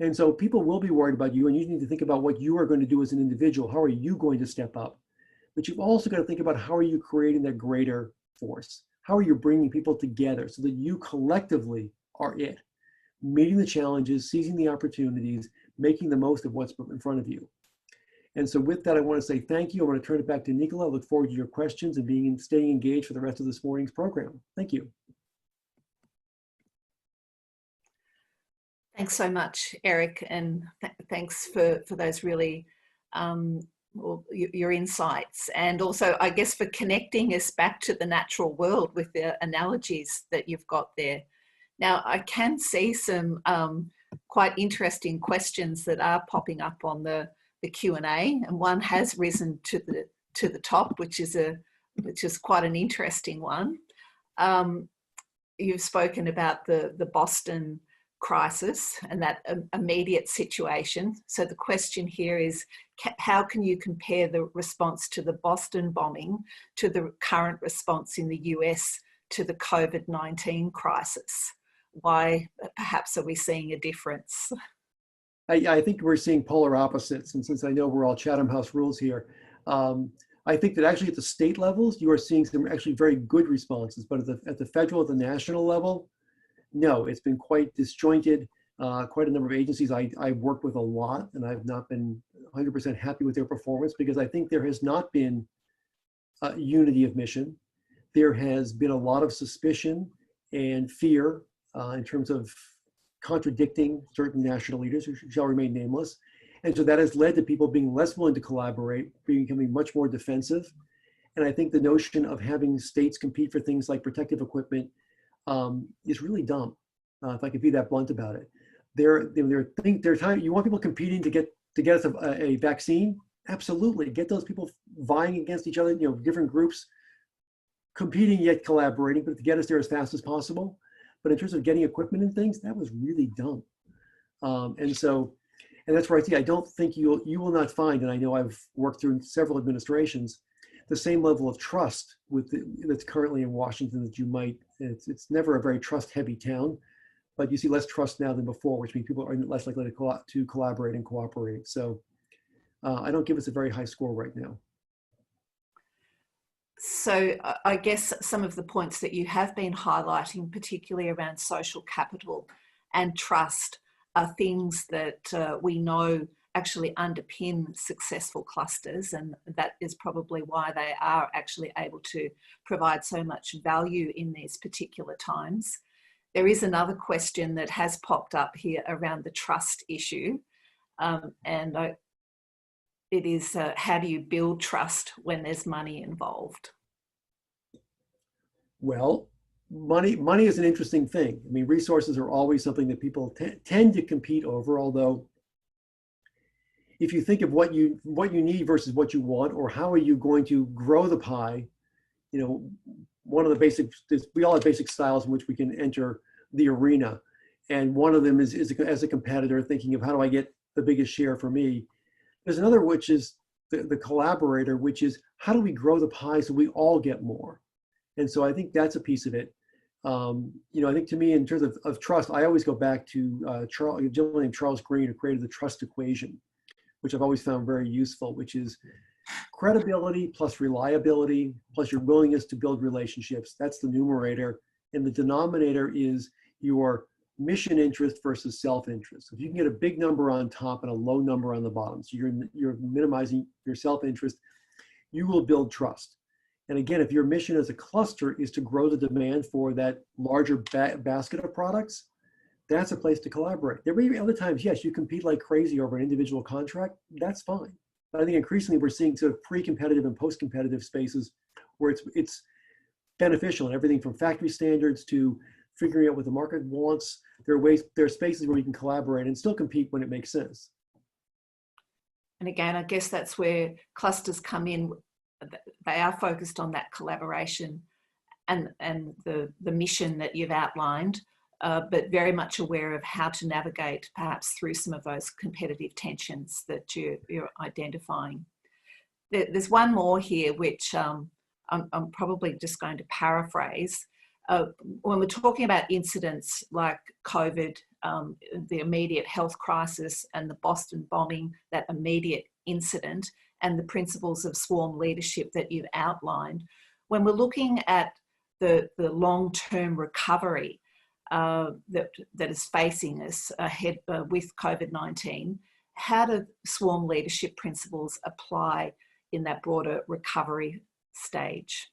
And so people will be worried about you, and you need to think about what you are going to do as an individual. How are you going to step up? But you've also got to think about how are you creating that greater force? How are you bringing people together so that you collectively are it? Meeting the challenges, seizing the opportunities, making the most of what's in front of you. And so with that, I want to say thank you. I want to turn it back to Nicola. I look forward to your questions and staying engaged for the rest of this morning's program. Thank you. Thanks so much, Eric, and thanks for those really your insights, and also I guess for connecting us back to the natural world with the analogies that you've got there. Now I can see some quite interesting questions that are popping up on the Q&A, and one has risen to the top, which is quite an interesting one. You've spoken about the Boston crisis and that immediate situation. So the question here is, how can you compare the response to the Boston bombing to the current response in the US to the COVID-19 crisis? Why perhaps are we seeing a difference? I think we're seeing polar opposites. And since I know we're all Chatham House rules here, I think that actually at the state levels, you are seeing some actually very good responses, but at the federal, at the national level, no, it's been quite disjointed. Quite a number of agencies I've worked with a lot, and I've not been 100% happy with their performance because I think there has not been unity of mission. There has been a lot of suspicion and fear in terms of contradicting certain national leaders who shall remain nameless. And so that has led to people being less willing to collaborate, becoming much more defensive. And I think the notion of having states compete for things like protective equipment is really dumb, if I could be that blunt about it. You want people competing to get us a vaccine? Absolutely. Get those people vying against each other, different groups, competing yet collaborating, but to get us there as fast as possible. But in terms of getting equipment and things, that was really dumb. And that's where I don't think you will not find, and I know I've worked through several administrations, the same level of trust that's currently in Washington that you might. It's never a very trust-heavy town, but you see less trust now than before, which means people are less likely to collaborate and cooperate. So I don't give us a very high score right now. So I guess some of the points that you have been highlighting, particularly around social capital and trust, are things that we know actually underpin successful clusters, and that is probably why they are actually able to provide so much value in these particular times. There is another question that has popped up here around the trust issue, it is how do you build trust when there's money involved? Well, money is an interesting thing. I mean, resources are always something that people tend to compete over, although if you think of what you need versus what you want, or how are you going to grow the pie, one of the basics, we all have basic styles in which we can enter the arena. And one of them is as a competitor, thinking of how do I get the biggest share for me. There's another, which is the collaborator, which is how do we grow the pie so we all get more? And so I think that's a piece of it. I think to me, in terms of trust, I always go back to a gentleman named Charles Green, who created the trust equation, which I've always found very useful, which is credibility plus reliability plus your willingness to build relationships. That's the numerator. And the denominator is your mission interest versus self-interest. If you can get a big number on top and a low number on the bottom, so you're minimizing your self-interest, you will build trust. And again, if your mission as a cluster is to grow the demand for that larger basket of products, that's a place to collaborate. There may be other times, yes, you compete like crazy over an individual contract. That's fine. But I think increasingly we're seeing sort of pre-competitive and post-competitive spaces where it's beneficial in everything from factory standards to figuring out what the market wants. There are spaces where you can collaborate and still compete when it makes sense. And again, I guess that's where clusters come in. They are focused on that collaboration and the mission that you've outlined, but very much aware of how to navigate perhaps through some of those competitive tensions that you're identifying. There's one more here, which I'm probably just going to paraphrase. When we're talking about incidents like COVID, the immediate health crisis and the Boston bombing, that immediate incident, and the principles of swarm leadership that you've outlined, when we're looking at the long-term recovery that is facing us ahead with COVID-19, how do swarm leadership principles apply in that broader recovery stage?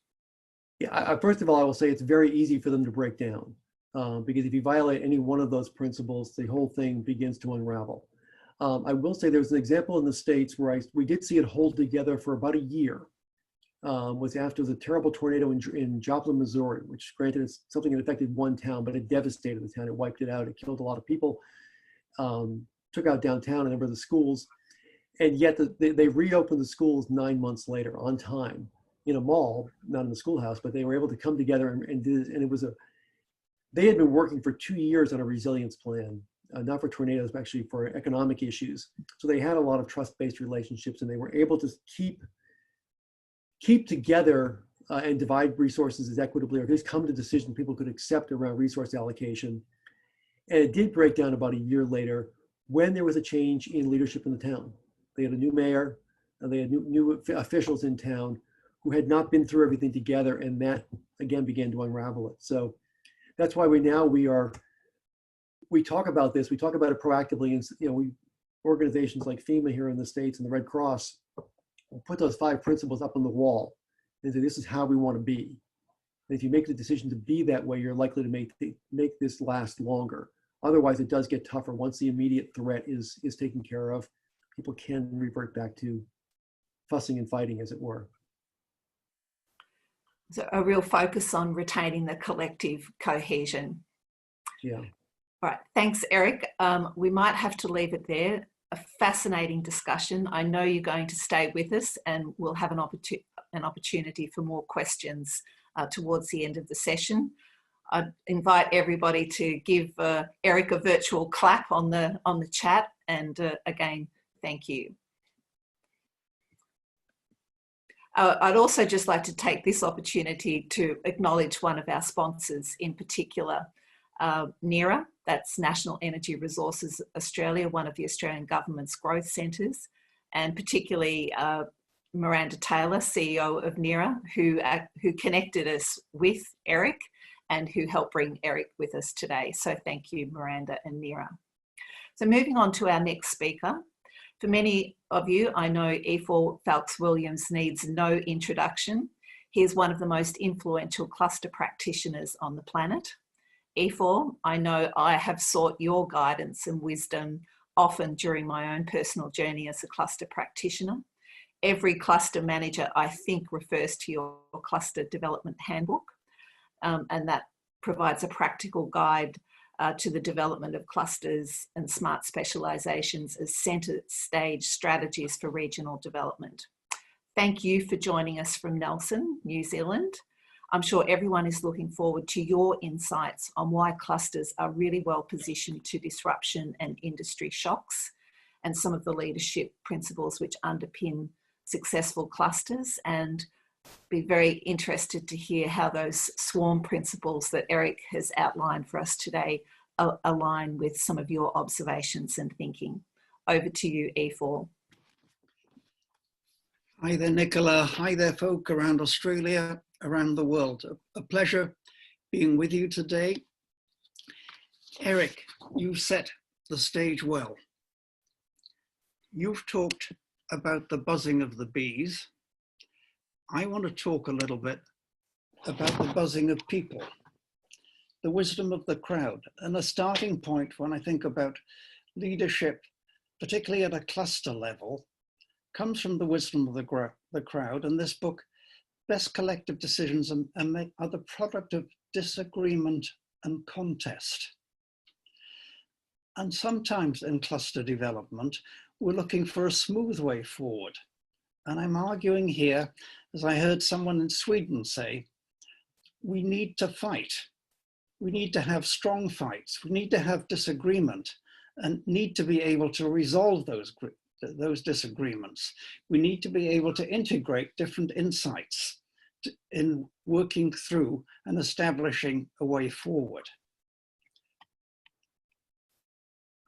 Yeah, first of all, I will say it's very easy for them to break down because if you violate any one of those principles, the whole thing begins to unravel. I will say there was an example in the States where we did see it hold together for about a year. Was after the terrible tornado in Joplin, Missouri, which granted it's something that affected one town, but it devastated the town. It wiped it out. It killed a lot of people, took out downtown, a number of the schools. And yet they reopened the schools 9 months later on time in a mall, not in the schoolhouse, but they were able to come together and do this. And they had been working for 2 years on a resilience plan. Not for tornadoes, but actually for economic issues. So they had a lot of trust-based relationships, and they were able to keep together and divide resources as equitably, or at least come to decisions people could accept around resource allocation. And it did break down about a year later when there was a change in leadership in the town. They had a new mayor, and they had new officials in town who had not been through everything together, and that again began to unravel it. So that's why we talk about this. We talk about it proactively, and organizations like FEMA here in the States and the Red Cross will put those 5 principles up on the wall and say, this is how we want to be. And if you make the decision to be that way, you're likely to make this last longer. Otherwise, it does get tougher. Once the immediate threat is taken care of, people can revert back to fussing and fighting, as it were. So a real focus on retaining the collective cohesion. Yeah. All right, thanks, Eric. We might have to leave it there. A fascinating discussion. I know you're going to stay with us, and we'll have an opportunity for more questions towards the end of the session. I'd invite everybody to give Eric a virtual clap on the chat, and again, thank you. I'd also just like to take this opportunity to acknowledge one of our sponsors in particular, NERA, that's National Energy Resources Australia, one of the Australian government's growth centres, and particularly Miranda Taylor, CEO of NERA, who connected us with Eric and who helped bring Eric with us today. So thank you, Miranda and NERA. So moving on to our next speaker. For many of you, I know E4 Phelps-Williams needs no introduction. He is one of the most influential cluster practitioners on the planet. E4, I know I have sought your guidance and wisdom often during my own personal journey as a cluster practitioner. Every cluster manager, I think, refers to your cluster development handbook, and that provides a practical guide to the development of clusters and smart specialisations as centre stage strategies for regional development. Thank you for joining us from Nelson, New Zealand. I'm sure everyone is looking forward to your insights on why clusters are really well positioned to disruption and industry shocks, and some of the leadership principles which underpin successful clusters, and be very interested to hear how those swarm principles that Eric has outlined for us today align with some of your observations and thinking. Over to you, E4. Hi there, Nicola. Hi there, folk around Australia, around the world. A pleasure being with you today. Eric, you've set the stage well. You've talked about the buzzing of the bees. I want to talk a little bit about the buzzing of people, the wisdom of the crowd, and a starting point when I think about leadership, particularly at a cluster level, comes from the wisdom of the crowd. And this book, Best Collective Decisions are the product of disagreement and contest. And sometimes in cluster development, we're looking for a smooth way forward. And I'm arguing here, as I heard someone in Sweden say, we need to fight. We need to have strong fights. We need to have disagreement and need to be able to resolve those disagreements. We need to be able to integrate different insights in working through and establishing a way forward.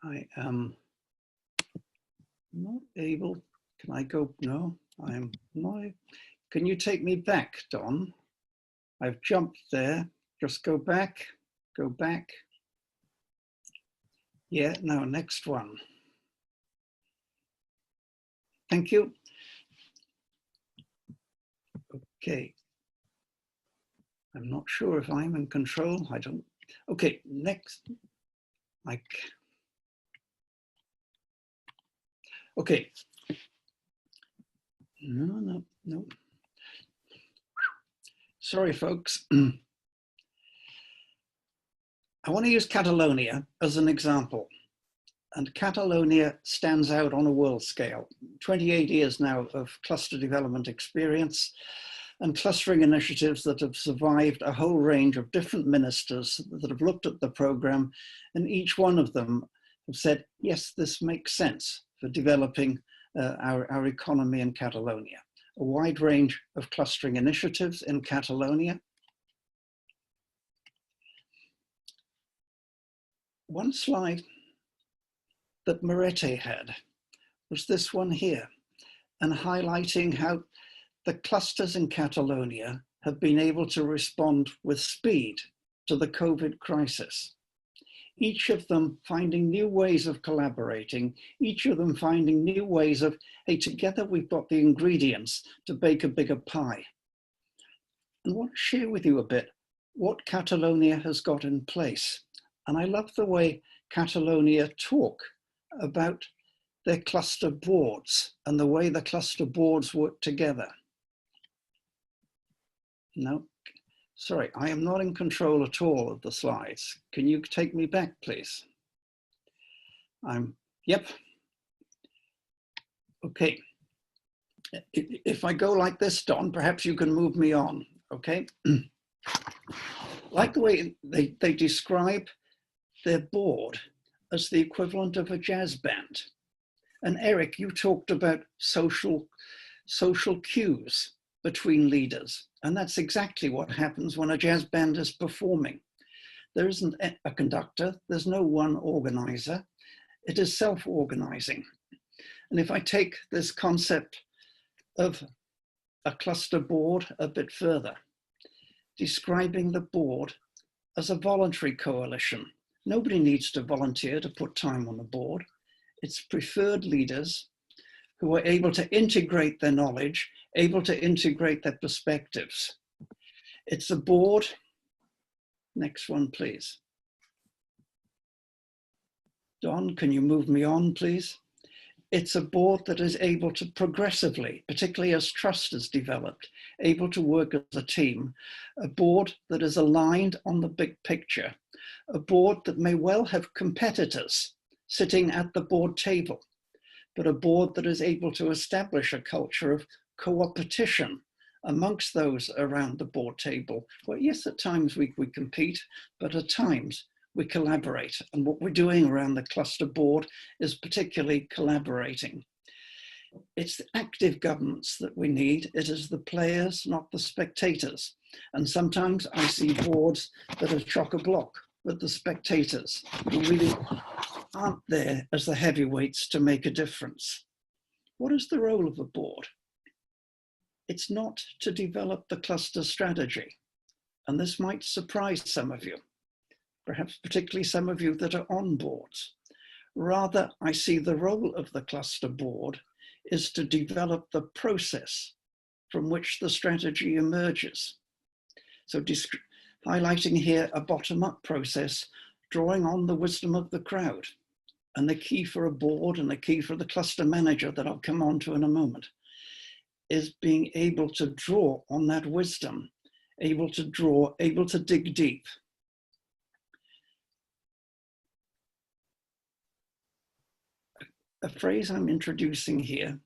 I am not able, can I go? No, I am not. Can you take me back, Don? I've jumped there. Just go back, go back. Yeah, no, next one. Thank you. Okay. I'm not sure if I'm in control. I don't. Okay, next. Okay. No. Sorry, folks. I want to use Catalonia as an example. And Catalonia stands out on a world scale. 28 years now of cluster development experience and clustering initiatives that have survived a whole range of different ministers that have looked at the program, and each one of them have said, yes, this makes sense for developing our economy in Catalonia. A wide range of clustering initiatives in Catalonia. One slide that Moretti had was this one here, and highlighting how the clusters in Catalonia have been able to respond with speed to the COVID crisis. Each of them finding new ways of collaborating, each of them finding new ways of, hey, together we've got the ingredients to bake a bigger pie. And I want to share with you a bit what Catalonia has got in place. And I love the way Catalonia talk about their cluster boards and the way the cluster boards work together. No, sorry, I am not in control at all of the slides. Can you take me back, please? Yep. Okay. If I go like this, Don, perhaps you can move me on, okay? Like the way they describe their board as the equivalent of a jazz band. And Eric, you talked about social cues between leaders. And that's exactly what happens when a jazz band is performing. There isn't a conductor, there's no one organizer, it is self-organizing. And if I take this concept of a cluster board a bit further, describing the board as a voluntary coalition. Nobody needs to volunteer to put time on the board. It's preferred leaders who are able to integrate their knowledge, able to integrate their perspectives. It's a board. Next one, please. Don, can you move me on, please? It's a board that is able to progressively, particularly as trust is developed, able to work as a team, a board that is aligned on the big picture, a board that may well have competitors sitting at the board table, but a board that is able to establish a culture of co-opetition amongst those around the board table. Well, yes, at times we compete, but at times we collaborate. And what we're doing around the cluster board is particularly collaborating. It's the active governance that we need. It is the players, not the spectators. And sometimes I see boards that are chock-a-block with the spectators who really aren't there as the heavyweights to make a difference. What is the role of a board? It's not to develop the cluster strategy. And this might surprise some of you, perhaps particularly some of you that are on boards. Rather, I see the role of the cluster board is to develop the process from which the strategy emerges. So highlighting here a bottom-up process, drawing on the wisdom of the crowd. And the key for a board and the key for the cluster manager that I'll come on to in a moment is being able to draw on that wisdom, able to dig deep. A phrase I'm introducing here,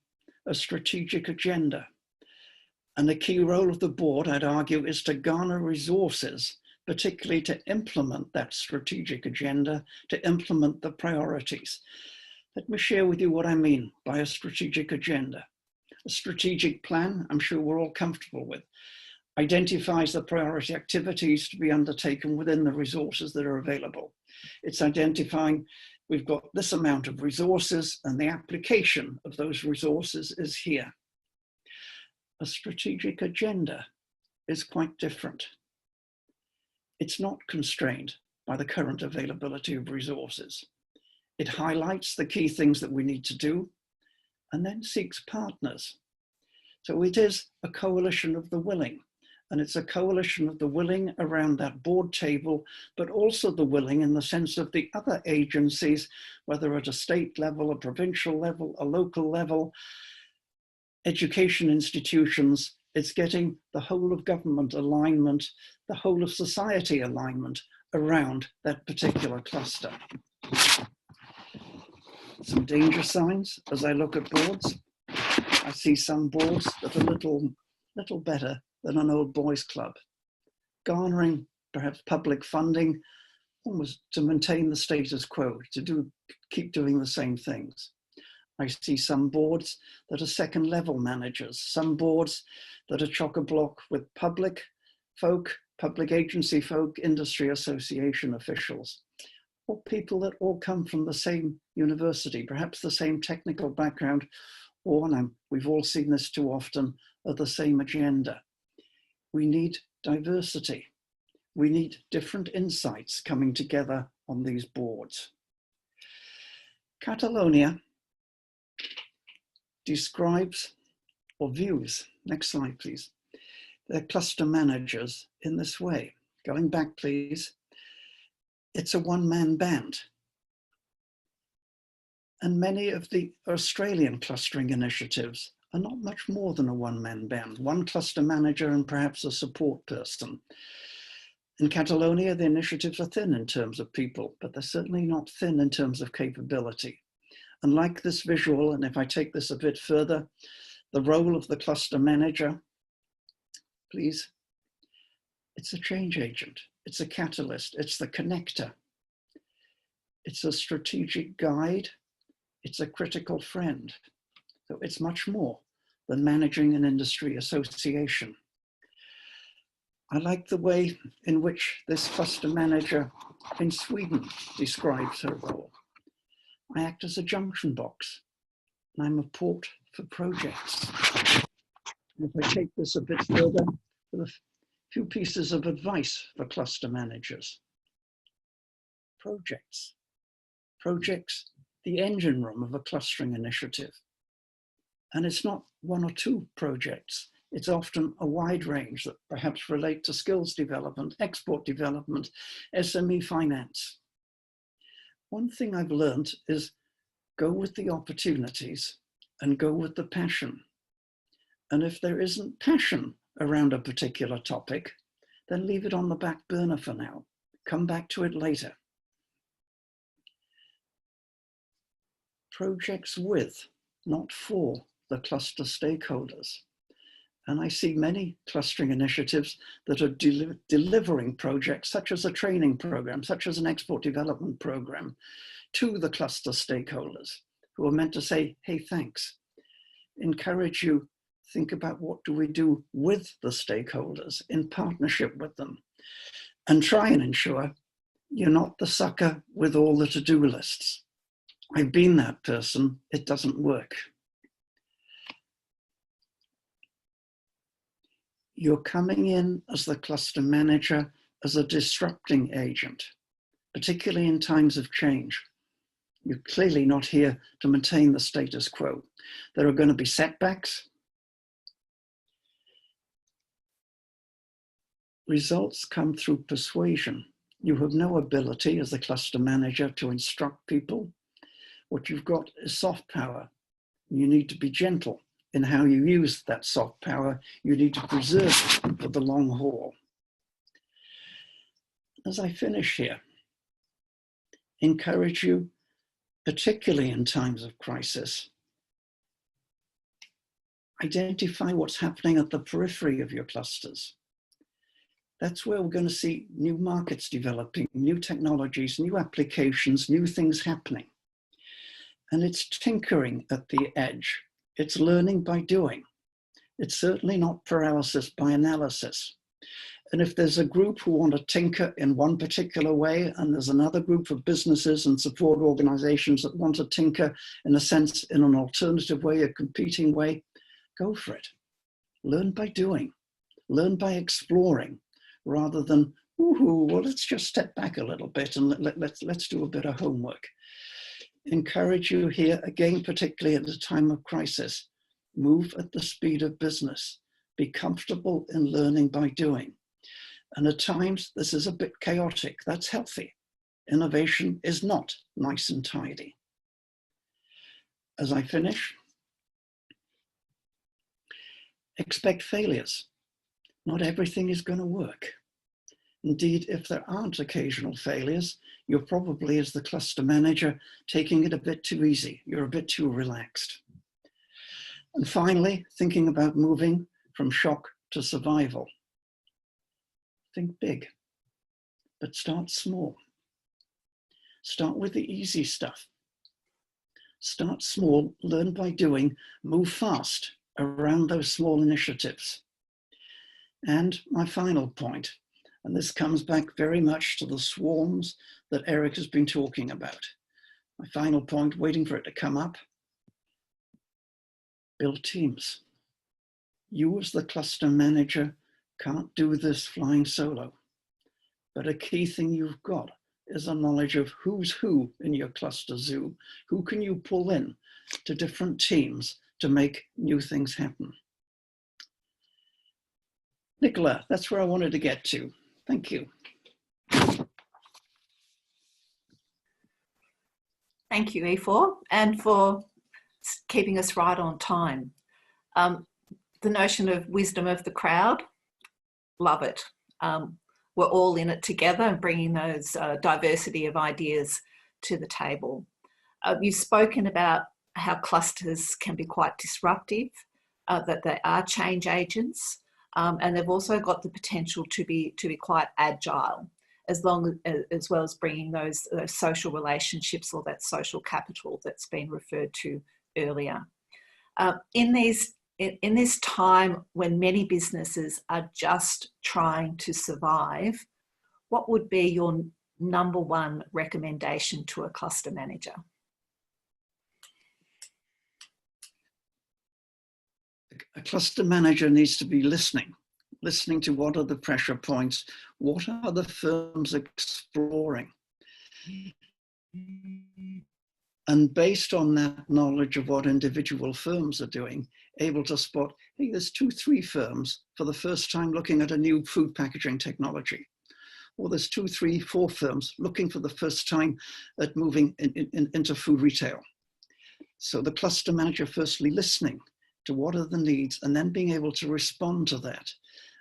a strategic agenda. And the key role of the board, I'd argue, is to garner resources, particularly to implement that strategic agenda, to implement the priorities. Let me share with you what I mean by a strategic agenda. A strategic plan, I'm sure we're all comfortable with, identifies the priority activities to be undertaken within the resources that are available. It's identifying we've got this amount of resources and the application of those resources is here. A strategic agenda is quite different. It's not constrained by the current availability of resources. It highlights the key things that we need to do and then seeks partners. So it is a coalition of the willing, and it's a coalition of the willing around that board table, but also the willing in the sense of the other agencies, whether at a state level, a provincial level, a local level, education institutions. It's getting the whole of government alignment, the whole of society alignment around that particular cluster. Some danger signs as I look at boards. I see some boards that are little better than an old boys club, garnering perhaps public funding almost to maintain the status quo, to keep doing the same things. I see some boards that are second level managers, some boards that are chock-a-block with public folk, public agency folk, industry association officials, or people that all come from the same university, perhaps the same technical background, or, and we've all seen this too often, are the same agenda. We need diversity. We need different insights coming together on these boards. Catalonia describes or views, next slide please, their cluster managers in this way. Going back please, it's a one-man band. And many of the Australian clustering initiatives are not much more than a one-man band, one cluster manager and perhaps a support person. In Catalonia, the initiatives are thin in terms of people, but they're certainly not thin in terms of capability. And like this visual, and if I take this a bit further, the role of the cluster manager, please, it's a change agent, it's a catalyst, it's the connector. It's a strategic guide, it's a critical friend. So it's much more than managing an industry association. I like the way in which this cluster manager in Sweden describes her role. I act as a junction box, and I'm a port for projects. And if I take this a bit further, with a few pieces of advice for cluster managers. Projects. Projects, the engine room of a clustering initiative. And it's not one or two projects. It's often a wide range that perhaps relate to skills development, export development, SME finance. One thing I've learned is go with the opportunities and go with the passion. And if there isn't passion around a particular topic, then leave it on the back burner for now. Come back to it later. Projects with, not for, the cluster stakeholders. And I see many clustering initiatives that are delivering projects such as a training program, such as an export development program, to the cluster stakeholders who are meant to say, hey, thanks. encourage you, think about what do we do with the stakeholders in partnership with them, and try and ensure you're not the sucker with all the to-do lists. I've been that person, it doesn't work. You're coming in as the cluster manager, as a disrupting agent, particularly in times of change. You're clearly not here to maintain the status quo. There are going to be setbacks. Results come through persuasion. You have no ability as the cluster manager to instruct people. What you've got is soft power. You need to be gentle in how you use that soft power. You need to preserve it for the long haul. As I finish here, encourage you, particularly in times of crisis, identify what's happening at the periphery of your clusters. That's where we're going to see new markets developing, new technologies, new applications, new things happening. And it's tinkering at the edge. It's learning by doing. It's certainly not paralysis by analysis. And if there's a group who want to tinker in one particular way, and there's another group of businesses and support organizations that want to tinker in a sense, in an alternative way, a competing way, go for it. Learn by doing. Learn by exploring, rather than, ooh, well, let's just step back a little bit and let's do a bit of homework. Encourage you here, again, particularly at a time of crisis, move at the speed of business. Be comfortable in learning by doing. And at times, this is a bit chaotic. That's healthy. Innovation is not nice and tidy. As I finish, expect failures. Not everything is going to work. Indeed, if there aren't occasional failures, you're probably, as the cluster manager, taking it a bit too easy. You're a bit too relaxed. And finally, thinking about moving from shock to survival. Think big, but start small. Start with the easy stuff. Start small, learn by doing, move fast around those small initiatives. And my final point, and this comes back very much to the swarms that Eric has been talking about. My final point, waiting for it to come up, build teams. You as the cluster manager can't do this flying solo, but a key thing you've got is a knowledge of who's who in your cluster zoo. Who can you pull in to different teams to make new things happen? Nicola, that's where I wanted to get to. Thank you. Thank you, E4, and for keeping us right on time. The notion of wisdom of the crowd, love it. We're all in it together and bringing those diversity of ideas to the table. You've spoken about how clusters can be quite disruptive, that they are change agents, and they've also got the potential to be quite agile, as well as bringing those social relationships or that social capital that's been referred to earlier. In this time when many businesses are just trying to survive, what would be your number one recommendation to a cluster manager? A cluster manager needs to be listening to what are the pressure points, what are the firms exploring. And based on that knowledge of what individual firms are doing, able to spot, hey, there's 2, 3 firms for the first time looking at a new food packaging technology. Or there's 2, 3, 4 firms looking for the first time at moving into food retail. So the cluster manager firstly listening to what are the needs and then being able to respond to that.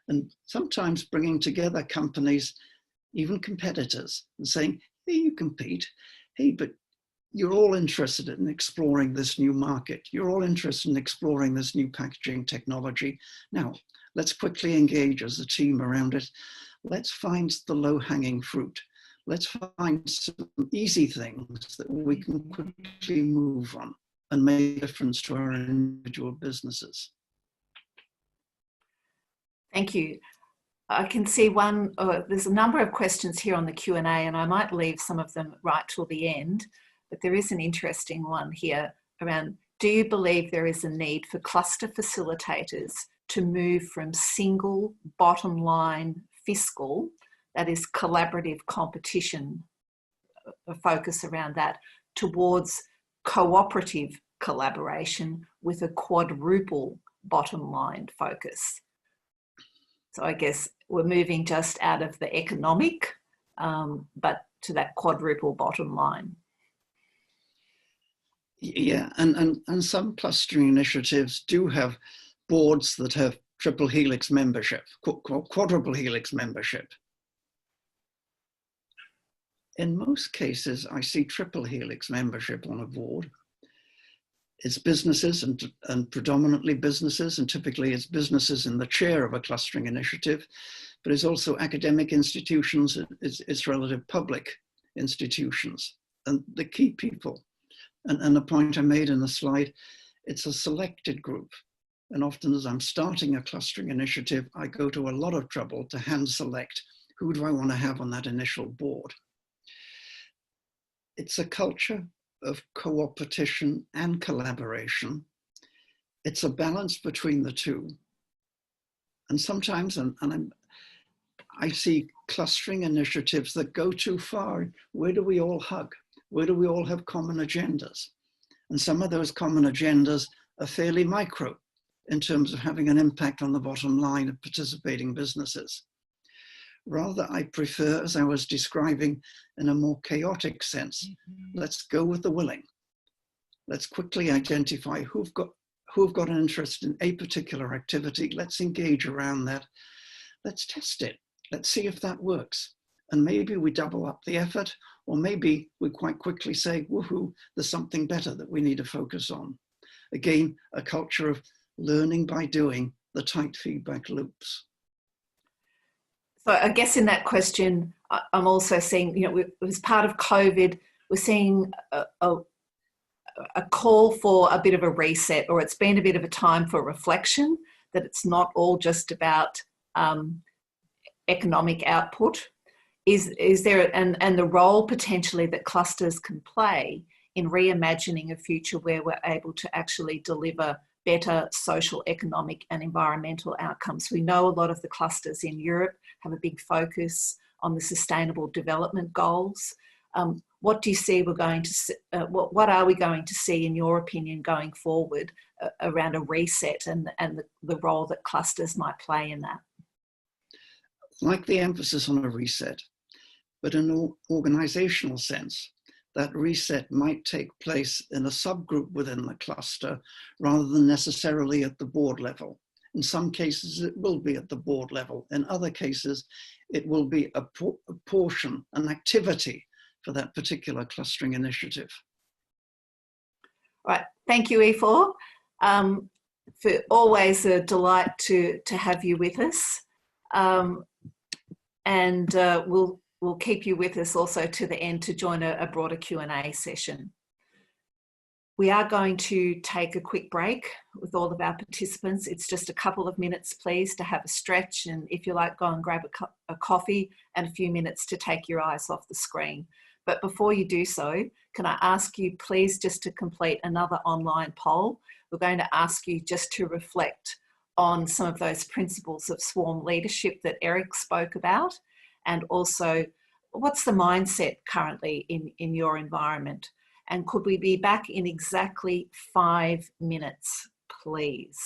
And sometimes bringing together companies, even competitors, and saying, hey, you compete, hey, but you're all interested in exploring this new market. You're all interested in exploring this new packaging technology. Now, let's quickly engage as a team around it. Let's find the low-hanging fruit. Let's find some easy things that we can quickly move on. and make a difference to our individual businesses. Thank you. I can see there's a number of questions here on the Q&A, and I might leave some of them right till the end, but there is an interesting one here around, do you believe there is a need for cluster facilitators to move from single bottom line fiscal, that is collaborative competition, a focus around that, towards cooperative collaboration with a quadruple bottom line focus? So I guess we're moving just out of the economic, but to that quadruple bottom line. Yeah, and some clustering initiatives do have boards that have triple helix membership, quadruple helix membership. In most cases, I see triple helix membership on a board. It's businesses and predominantly businesses, and typically it's businesses in the chair of a clustering initiative, but it's also academic institutions, it's relative public institutions, and the key people. And the point I made in the slide, it's a selected group. And often as I'm starting a clustering initiative, I go to a lot of trouble to hand select who do I want to have on that initial board. It's a culture of co-opetition and collaboration. It's a balance between the two. And sometimes, I see clustering initiatives that go too far. Where do we all hug? Where do we all have common agendas? And some of those common agendas are fairly micro in terms of having an impact on the bottom line of participating businesses. Rather, I prefer, as I was describing, in a more chaotic sense, let's go with the willing. Let's quickly identify who've got an interest in a particular activity. Let's engage around that. Let's test it. Let's see if that works. And maybe we double up the effort, or maybe we quite quickly say, woohoo, there's something better that we need to focus on. Again, a culture of learning by doing, the tight feedback loops. So I guess in that question, I'm also seeing, as part of COVID, we're seeing a call for a bit of a reset, or it's been a bit of a time for reflection, that it's not all just about economic output. Is there, and the role potentially that clusters can play in reimagining a future where we're able to actually deliver better social, economic and environmental outcomes. We know a lot of the clusters in Europe have a big focus on the sustainable development goals. What do you see we're going to, what are we going to see in your opinion going forward around a reset and the role that clusters might play in that? Like the emphasis on a reset, but in an organizational sense, that reset might take place in a subgroup within the cluster rather than necessarily at the board level. In some cases, it will be at the board level. In other cases, it will be a portion, an activity for that particular clustering initiative. Right, thank you, E4. For always a delight to have you with us. We'll keep you with us also to the end to join a broader Q&A session. We are going to take a quick break with all of our participants. It's just a couple of minutes, please, to have a stretch, and if you like, go and grab a coffee and a few minutes to take your eyes off the screen. But before you do so, can I ask you please just to complete another online poll? We're going to ask you just to reflect on some of those principles of swarm leadership that Eric spoke about, and also what's the mindset currently in your environment? And could we be back in exactly 5 minutes, please?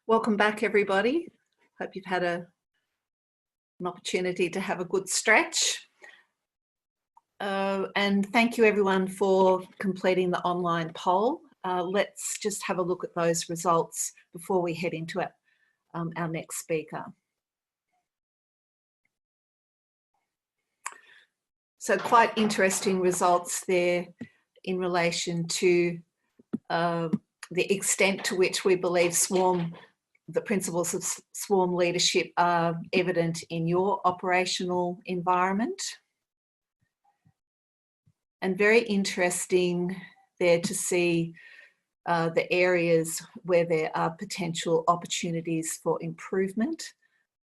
Welcome back, everybody. Hope you've had an opportunity to have a good stretch. And thank you everyone for completing the online poll. Let's just have a look at those results before we head into our next speaker. So quite interesting results there in relation to the extent to which we believe the principles of swarm leadership are evident in your operational environment. And very interesting there to see the areas where there are potential opportunities for improvement,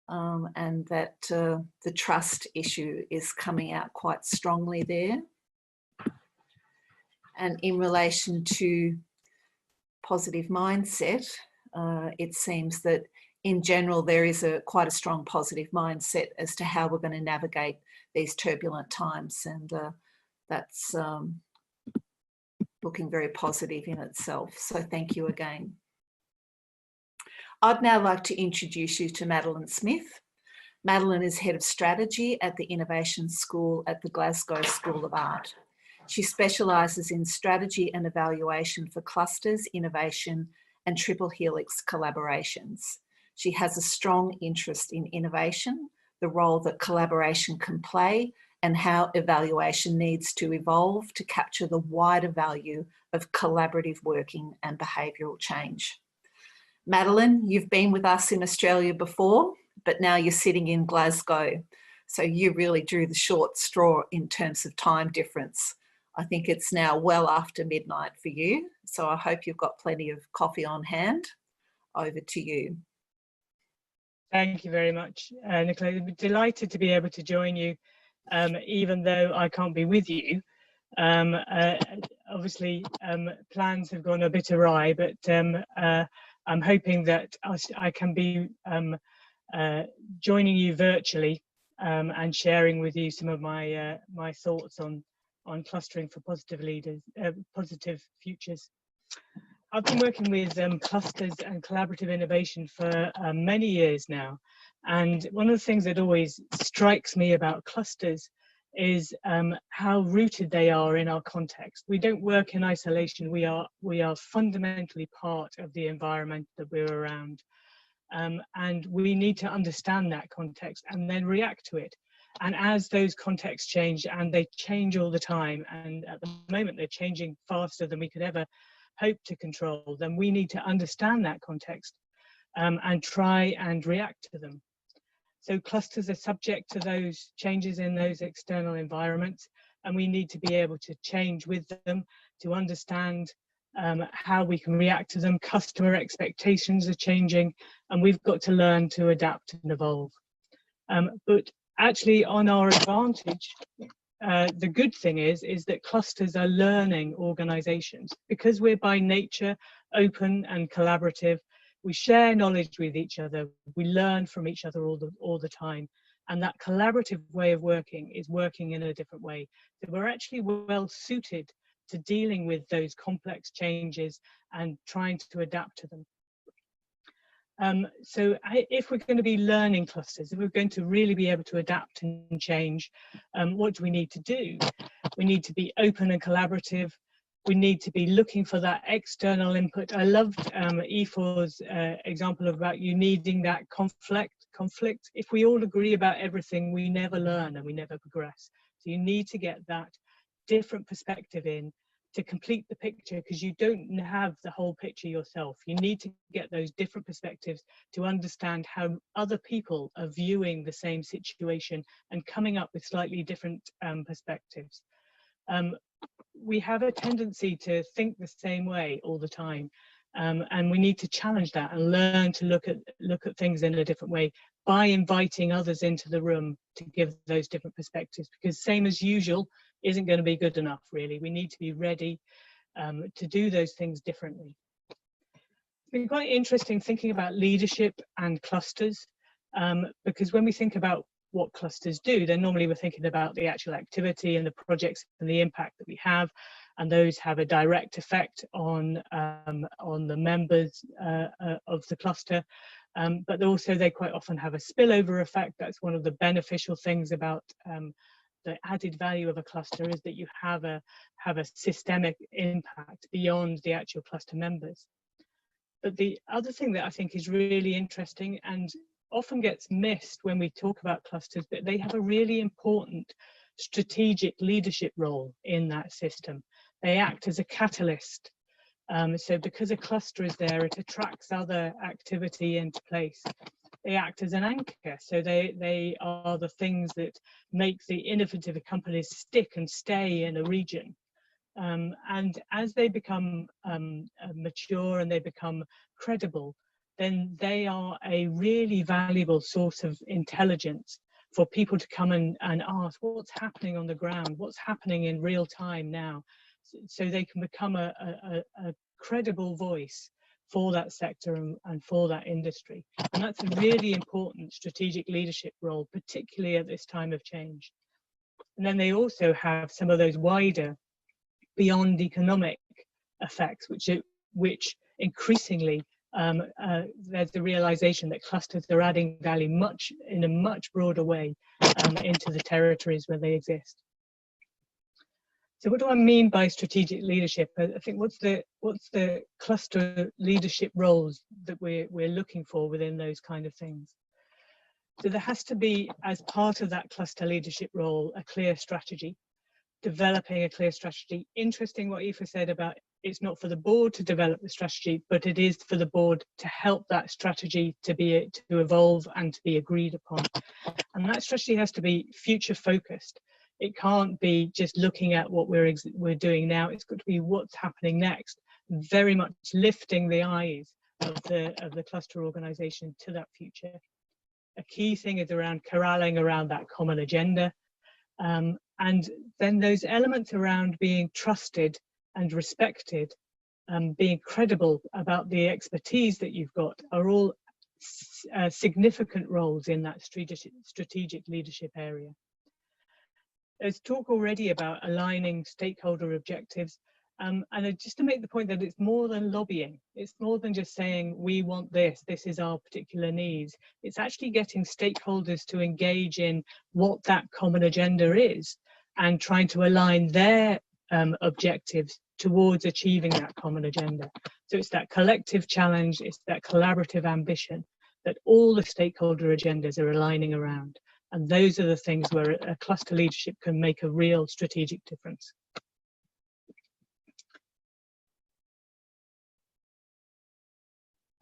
and that the trust issue is coming out quite strongly there. And in relation to positive mindset, it seems that in general there is quite a strong positive mindset as to how we're going to navigate these turbulent times, and that's looking very positive in itself. So thank you again. I'd now like to introduce you to Madeline Smith. Madeline is Head of Strategy at the Innovation School at the Glasgow School of Art. She specialises in strategy and evaluation for clusters, innovation, and triple helix collaborations. She has a strong interest in innovation, the role that collaboration can play, and how evaluation needs to evolve to capture the wider value of collaborative working and behavioural change. Madeline, you've been with us in Australia before, but now you're sitting in Glasgow. So you really drew the short straw in terms of time difference. I think it's now well after midnight for you, so I hope you've got plenty of coffee on hand. Over to you. Thank you very much, Nicola. I'm delighted to be able to join you, even though I can't be with you. Obviously, plans have gone a bit awry, but I'm hoping that I can be joining you virtually and sharing with you some of my my thoughts on clustering for positive leaders, positive futures. I've been working with clusters and collaborative innovation for many years now, and one of the things that always strikes me about clusters is how rooted they are in our context. We don't work in isolation. We are fundamentally part of the environment that we're around, and we need to understand that context and then react to it. And as those contexts change, and they change all the time, and at the moment they're changing faster than we could ever hope to control, then we need to understand that context and try and react to them. So clusters are subject to those changes in those external environments, and we need to be able to change with them to understand how we can react to them. Customer expectations are changing, and we've got to learn to adapt and evolve. But actually, on our advantage, the good thing is that clusters are learning organizations. Because we're by nature open and collaborative, we share knowledge with each other, we learn from each other all the time, and that collaborative way of working is working in a different way. So we're actually well suited to dealing with those complex changes and trying to adapt to them. So if we're going to be learning clusters, if we're going to really be able to adapt and change, what do we need to do? We need to be open and collaborative. We need to be looking for that external input. I loved Aoife's example about you needing that conflict. If we all agree about everything, we never learn and we never progress. So you need to get that different perspective in to complete the picture, because you don't have the whole picture yourself. You need to get those different perspectives to understand how other people are viewing the same situation and coming up with slightly different perspectives. We have a tendency to think the same way all the time, and we need to challenge that and learn to look at things in a different way by inviting others into the room to give those different perspectives, because same as usual isn't going to be good enough, really. We need to be ready to do those things differently. It's been quite interesting thinking about leadership and clusters, because when we think about what clusters do, then normally we're thinking about the actual activity and the projects and the impact that we have. and those have a direct effect on the members of the cluster. But also they quite often have a spillover effect. That's one of the beneficial things about the added value of a cluster, is that you have a systemic impact beyond the actual cluster members. But the other thing that I think is really interesting and often gets missed when we talk about clusters, but they have a really important strategic leadership role in that system. They act as a catalyst. So because a cluster is there, it attracts other activity into place. They act as an anchor. So they are the things that make the innovative companies stick and stay in a region. And as they become mature and they become credible, then they are a really valuable source of intelligence for people to come and ask what's happening on the ground, what's happening in real time now, so they can become a credible voice for that sector and for that industry. And that's a really important strategic leadership role, particularly at this time of change. And then they also have some of those wider beyond economic effects, which increasingly there's the realization that clusters are adding value in a much broader way into the territories where they exist. So what do I mean by strategic leadership? I think what's the cluster leadership roles that we're looking for within those kind of things? So there has to be, as part of that cluster leadership role, a clear strategy, developing a clear strategy. Interesting what Aoife said about it's not for the board to develop the strategy, but it is for the board to help that strategy to evolve and to be agreed upon. And that strategy has to be future focused. It can't be just looking at what we're doing now. It's got to be what's happening next, very much lifting the eyes of the cluster organization to that future. A key thing is around corralling around that common agenda. And then those elements around being trusted and respected, being credible about the expertise that you've got, are all significant roles in that strategic leadership area. There's talk already about aligning stakeholder objectives. And just to make the point that it's more than lobbying, it's more than just saying we want this is our particular needs. It's actually getting stakeholders to engage in what that common agenda is and trying to align their objectives towards achieving that common agenda. So it's that collective challenge, it's that collaborative ambition that all the stakeholder agendas are aligning around. And those are the things where a cluster leadership can make a real strategic difference.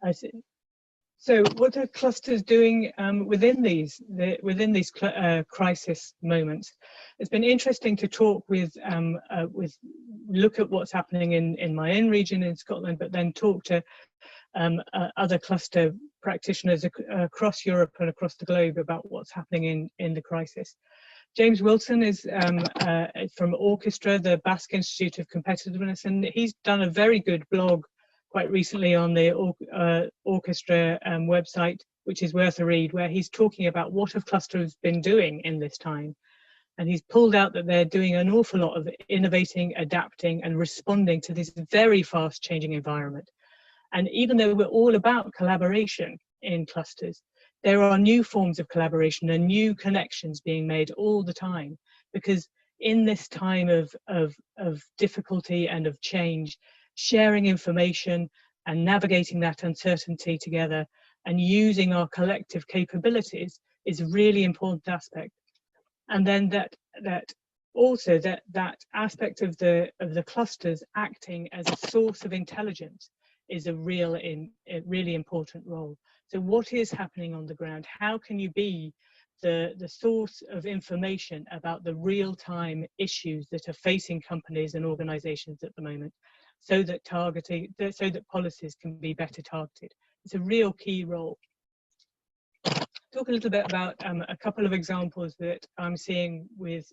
I see. So what are clusters doing within these crisis moments? It's been interesting to talk look at what's happening in my own region in Scotland, but then talk to other cluster practitioners across Europe and across the globe about what's happening in the crisis. James Wilson is from Orchestra, the Basque Institute of Competitiveness, and he's done a very good blog quite recently on the Orchestra website, which is worth a read, where he's talking about what have clusters been doing in this time. And he's pulled out that they're doing an awful lot of innovating, adapting, and responding to this very fast changing environment. And even though we're all about collaboration in clusters, there are new forms of collaboration and new connections being made all the time, because in this time of difficulty and of change, sharing information and navigating that uncertainty together and using our collective capabilities is a really important aspect. And then that aspect of the clusters acting as a source of intelligence is a really important role. So what is happening on the ground? How can you be the source of information about the real-time issues that are facing companies and organizations at the moment, so that policies can be better targeted? It's a real key role. Talk a little bit about a couple of examples that I'm seeing with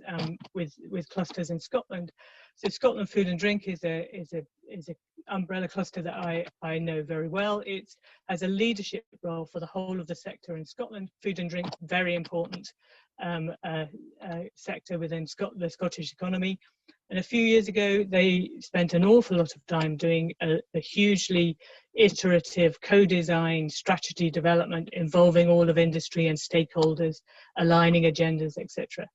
clusters in Scotland. So Scotland Food and Drink is a umbrella cluster that I know very well. It has a leadership role for the whole of the sector in Scotland. Food and drink, very important sector within the Scottish economy. And a few years ago, they spent an awful lot of time doing a hugely iterative co-design strategy development involving all of industry and stakeholders, aligning agendas, etc.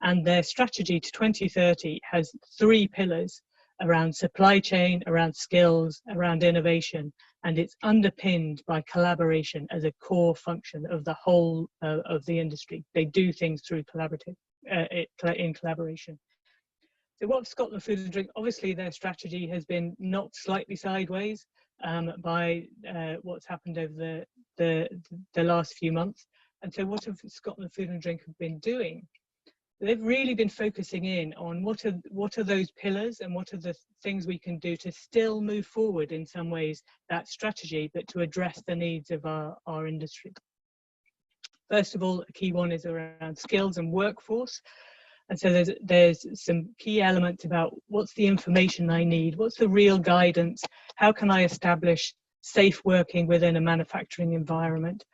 And their strategy to 2030 has 3 pillars around supply chain, around skills, around innovation, and it's underpinned by collaboration as a core function of the whole of the industry. They do things through in collaboration. So what Scotland Food and Drink, obviously their strategy has been knocked slightly sideways by what's happened over the last few months. And so what have Scotland Food and Drink have been doing? They've really been focusing in on what are those pillars and what are the things we can do to still move forward in some ways that strategy, but to address the needs of our industry. First of all, a key one is around skills and workforce. And so there's some key elements about what's the information I need, what's the real guidance, how can I establish safe working within a manufacturing environment.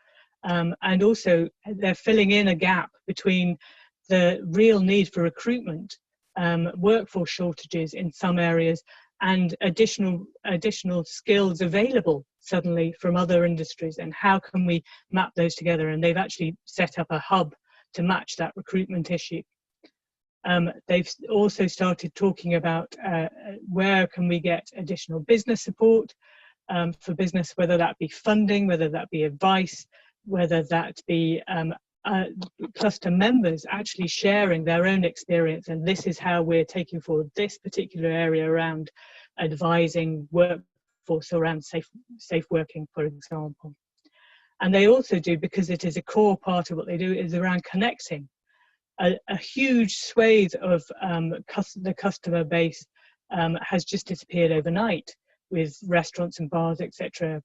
And also they're filling in a gap between the real need for recruitment, workforce shortages in some areas, and additional skills available suddenly from other industries, and how can we map those together. And they've actually set up a hub to match that recruitment issue. They've also started talking about where can we get additional business support for business, whether that be funding, whether that be advice, whether that be cluster members actually sharing their own experience, and this is how we're taking forward this particular area around advising workforce around safe working, for example. And they also do, because it is a core part of what they do, is around connecting a huge swathe of the customer base has just disappeared overnight, with restaurants and bars, etc.,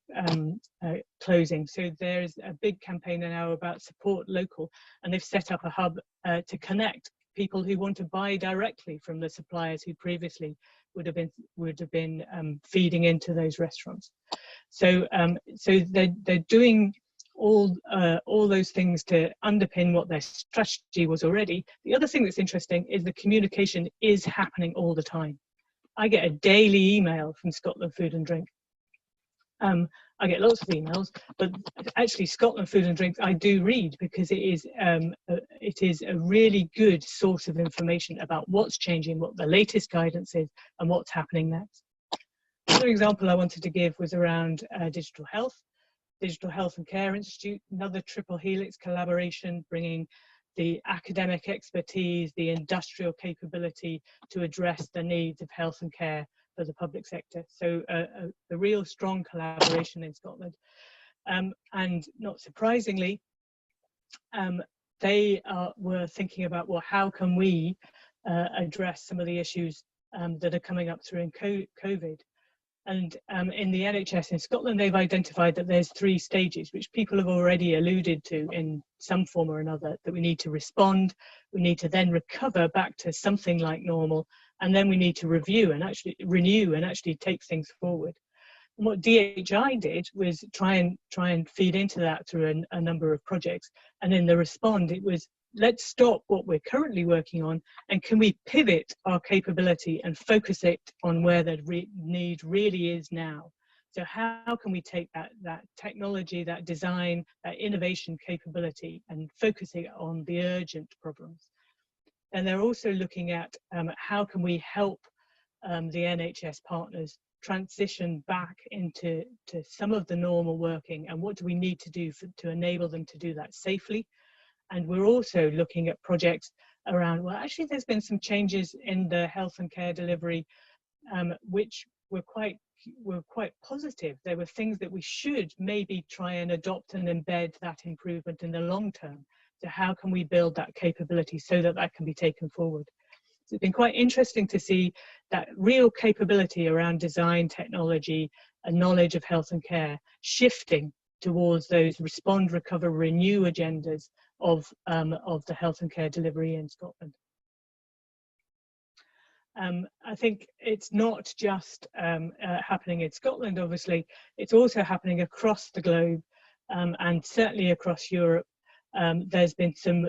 closing. So there's a big campaign now about support local, and they've set up a hub to connect people who want to buy directly from the suppliers who previously would have been feeding into those restaurants. So so they're doing all those things to underpin what their strategy was already. The other thing that's interesting is the communication is happening all the time. I get a daily email from Scotland Food and Drink. I get lots of emails, but actually Scotland Food and Drink I do read, because it is a really good source of information about what's changing, what the latest guidance is, and what's happening next. Another example I wanted to give was around digital health and Care Institute, another triple helix collaboration, bringing the academic expertise, the industrial capability to address the needs of health and care for the public sector. So a real strong collaboration in Scotland. And not surprisingly, they were thinking about, well, how can we address some of the issues that are coming up through in COVID? And in the NHS in Scotland, they've identified that there's 3 stages, which people have already alluded to in some form or another, that we need to respond, we need to then recover back to something like normal, and then we need to review and actually renew and actually take things forward. And what DHI did was try and feed into that through a number of projects. And in the respond, it was, let's stop what we're currently working on, and can we pivot our capability and focus it on where the need really is now? So how can we take that technology, that design, that innovation capability, and focus it on the urgent problems? And they're also looking at how can we help the NHS partners transition back into some of the normal working, and what do we need to do to enable them to do that safely? And we're also looking at projects around, well, actually there's been some changes in the health and care delivery, which were quite positive. There were things that we should maybe try and adopt and embed that improvement in the long term. So how can we build that capability so that that can be taken forward? So it's been quite interesting to see that real capability around design, technology, and knowledge of health and care shifting towards those respond, recover, renew agendas of the health and care delivery in Scotland. I think it's not just happening in Scotland, obviously, it's also happening across the globe, and certainly across Europe. there's been some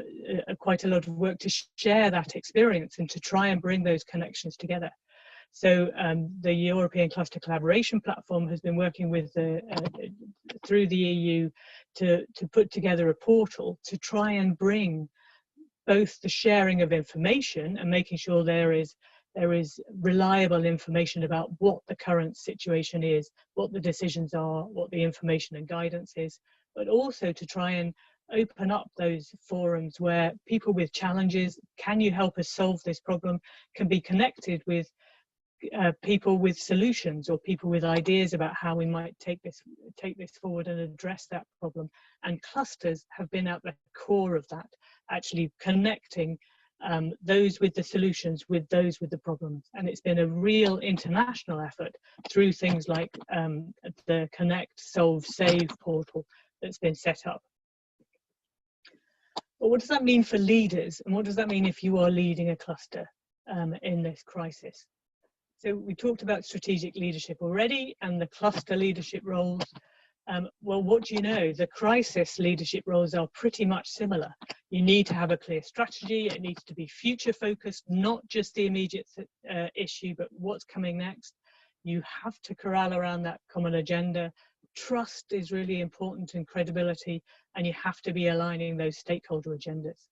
quite a lot of work to share that experience and to try and bring those connections together. So the European Cluster Collaboration Platform has been working with through the EU to put together a portal to try and bring both the sharing of information and making sure there is reliable information about what the current situation is, what the decisions are, what the information and guidance is, but also to try and open up those forums where people with challenges, can you help us solve this problem, can be connected with people with solutions or people with ideas about how we might take this forward and address that problem. And clusters have been at the core of that, actually connecting those with the solutions with those with the problems. And it's been a real international effort through things like the Connect, Solve, Save portal that's been set up. But what does that mean for leaders? And what does that mean if you are leading a cluster in this crisis? So we talked about strategic leadership already and the cluster leadership roles. Well, what do you know? The crisis leadership roles are pretty much similar. You need to have a clear strategy. It needs to be future focused, not just the immediate issue, but what's coming next. You have to corral around that common agenda. Trust is really important and credibility, and you have to be aligning those stakeholder agendas.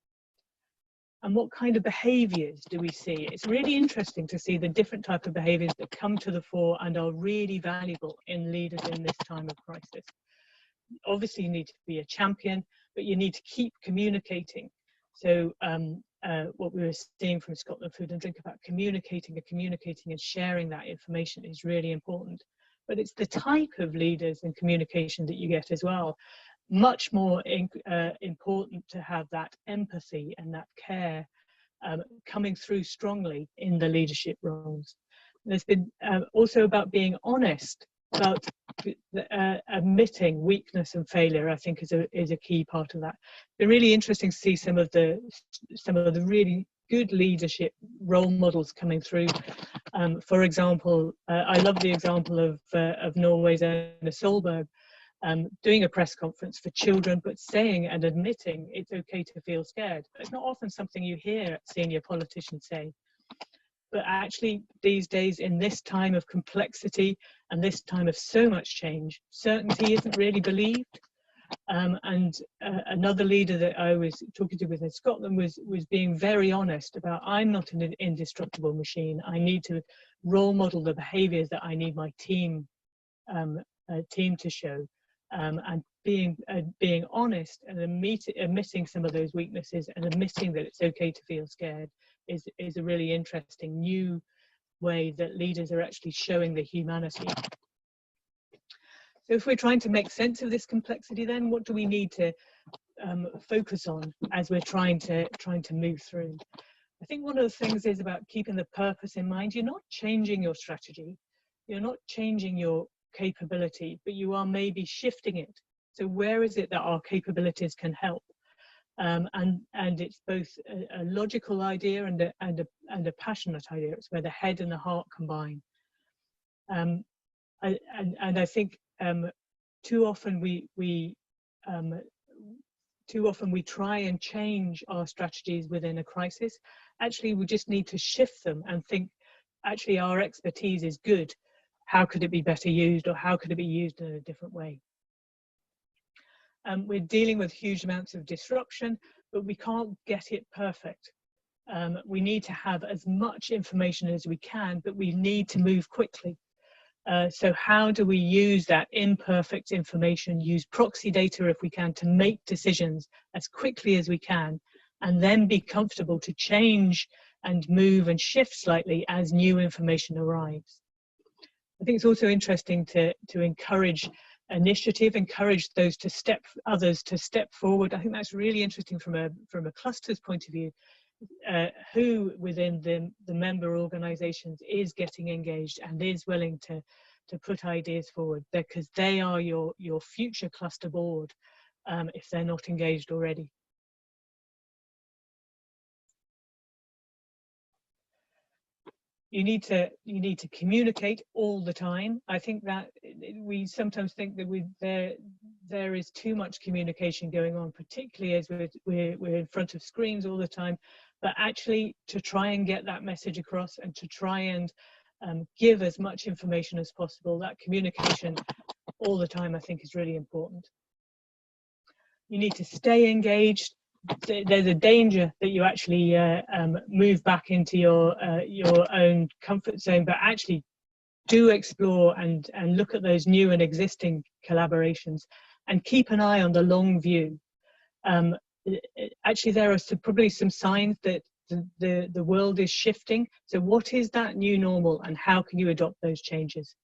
And what kind of behaviours do we see? It's really interesting to see the different type of behaviours that come to the fore and are really valuable in leaders in this time of crisis. Obviously, you need to be a champion, but you need to keep communicating. So what we were seeing from Scotland Food and Drink about communicating and sharing that information is really important. But it's the type of leaders and communication that you get as well. Much more important to have that empathy and that care coming through strongly in the leadership roles. There's been also about being honest, about admitting weakness and failure, I think is a key part of that. It's been really interesting to see some of the really good leadership role models coming through. For example, I love the example of Norway's Erna Solberg, doing a press conference for children, but saying and admitting it's okay to feel scared. It's not often something you hear senior politicians say. But actually, these days, in this time of complexity and this time of so much change, certainty isn't really believed. Another leader that I was talking to in Scotland was being very honest about, I'm not an indestructible machine. I need to role model the behaviours that I need my team to show. And being honest and admitting some of those weaknesses and admitting that it's okay to feel scared is a really interesting new way that leaders are actually showing the humanity. So if we're trying to make sense of this complexity, then what do we need to focus on as we're trying to move through? I think one of the things is about keeping the purpose in mind. You're not changing your strategy, you're not changing your capability, but you are maybe shifting it. So where is it that our capabilities can help? And it's both a logical idea and a passionate idea. It's where the head and the heart combine. And I think too often we try and change our strategies within a crisis. Actually, we just need to shift them and think, actually, our expertise is good. How could it be better used, or how could it be used in a different way? We're dealing with huge amounts of disruption, but we can't get it perfect. We need to have as much information as we can, but we need to move quickly. So how do we use that imperfect information, use proxy data if we can, to make decisions as quickly as we can, and then be comfortable to change and move and shift slightly as new information arrives? I think it's also interesting to encourage initiative, encourage others to step forward. I think that's really interesting from a cluster's point of view. Who within the member organisations is getting engaged and is willing to put ideas forward, because they are your future cluster board if they're not engaged already. You need to communicate all the time. I think that we sometimes think that there is too much communication going on, particularly as we're in front of screens all the time. But actually, to try and get that message across and to try and give as much information as possible, that communication all the time, I think, is really important. You need to stay engaged. There's a danger that you actually move back into your own comfort zone, but actually do explore and look at those new and existing collaborations, and keep an eye on the long view. Actually, there are probably some signs that the world is shifting. So what is that new normal, and how can you adopt those changes?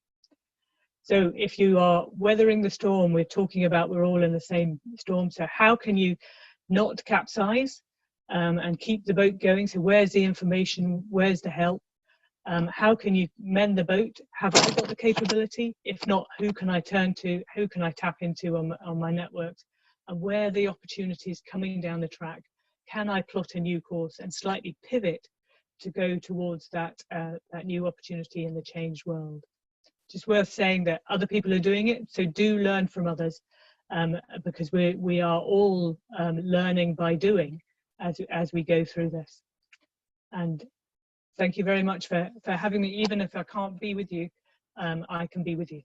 So if you are weathering the storm, we're talking about we're all in the same storm. So how can you not capsize and keep the boat going? So where's the information? Where's the help? How can you mend the boat? Have I got the capability? If not, who can I turn to? Who can I tap into on my networks? And where are the opportunities coming down the track? Can I plot a new course and slightly pivot to go towards that new opportunity in the changed world? Just worth saying that other people are doing it, so do learn from others, because we are all learning by doing as we go through this. And thank you very much for having me. Even if I can't be with you, I can be with you.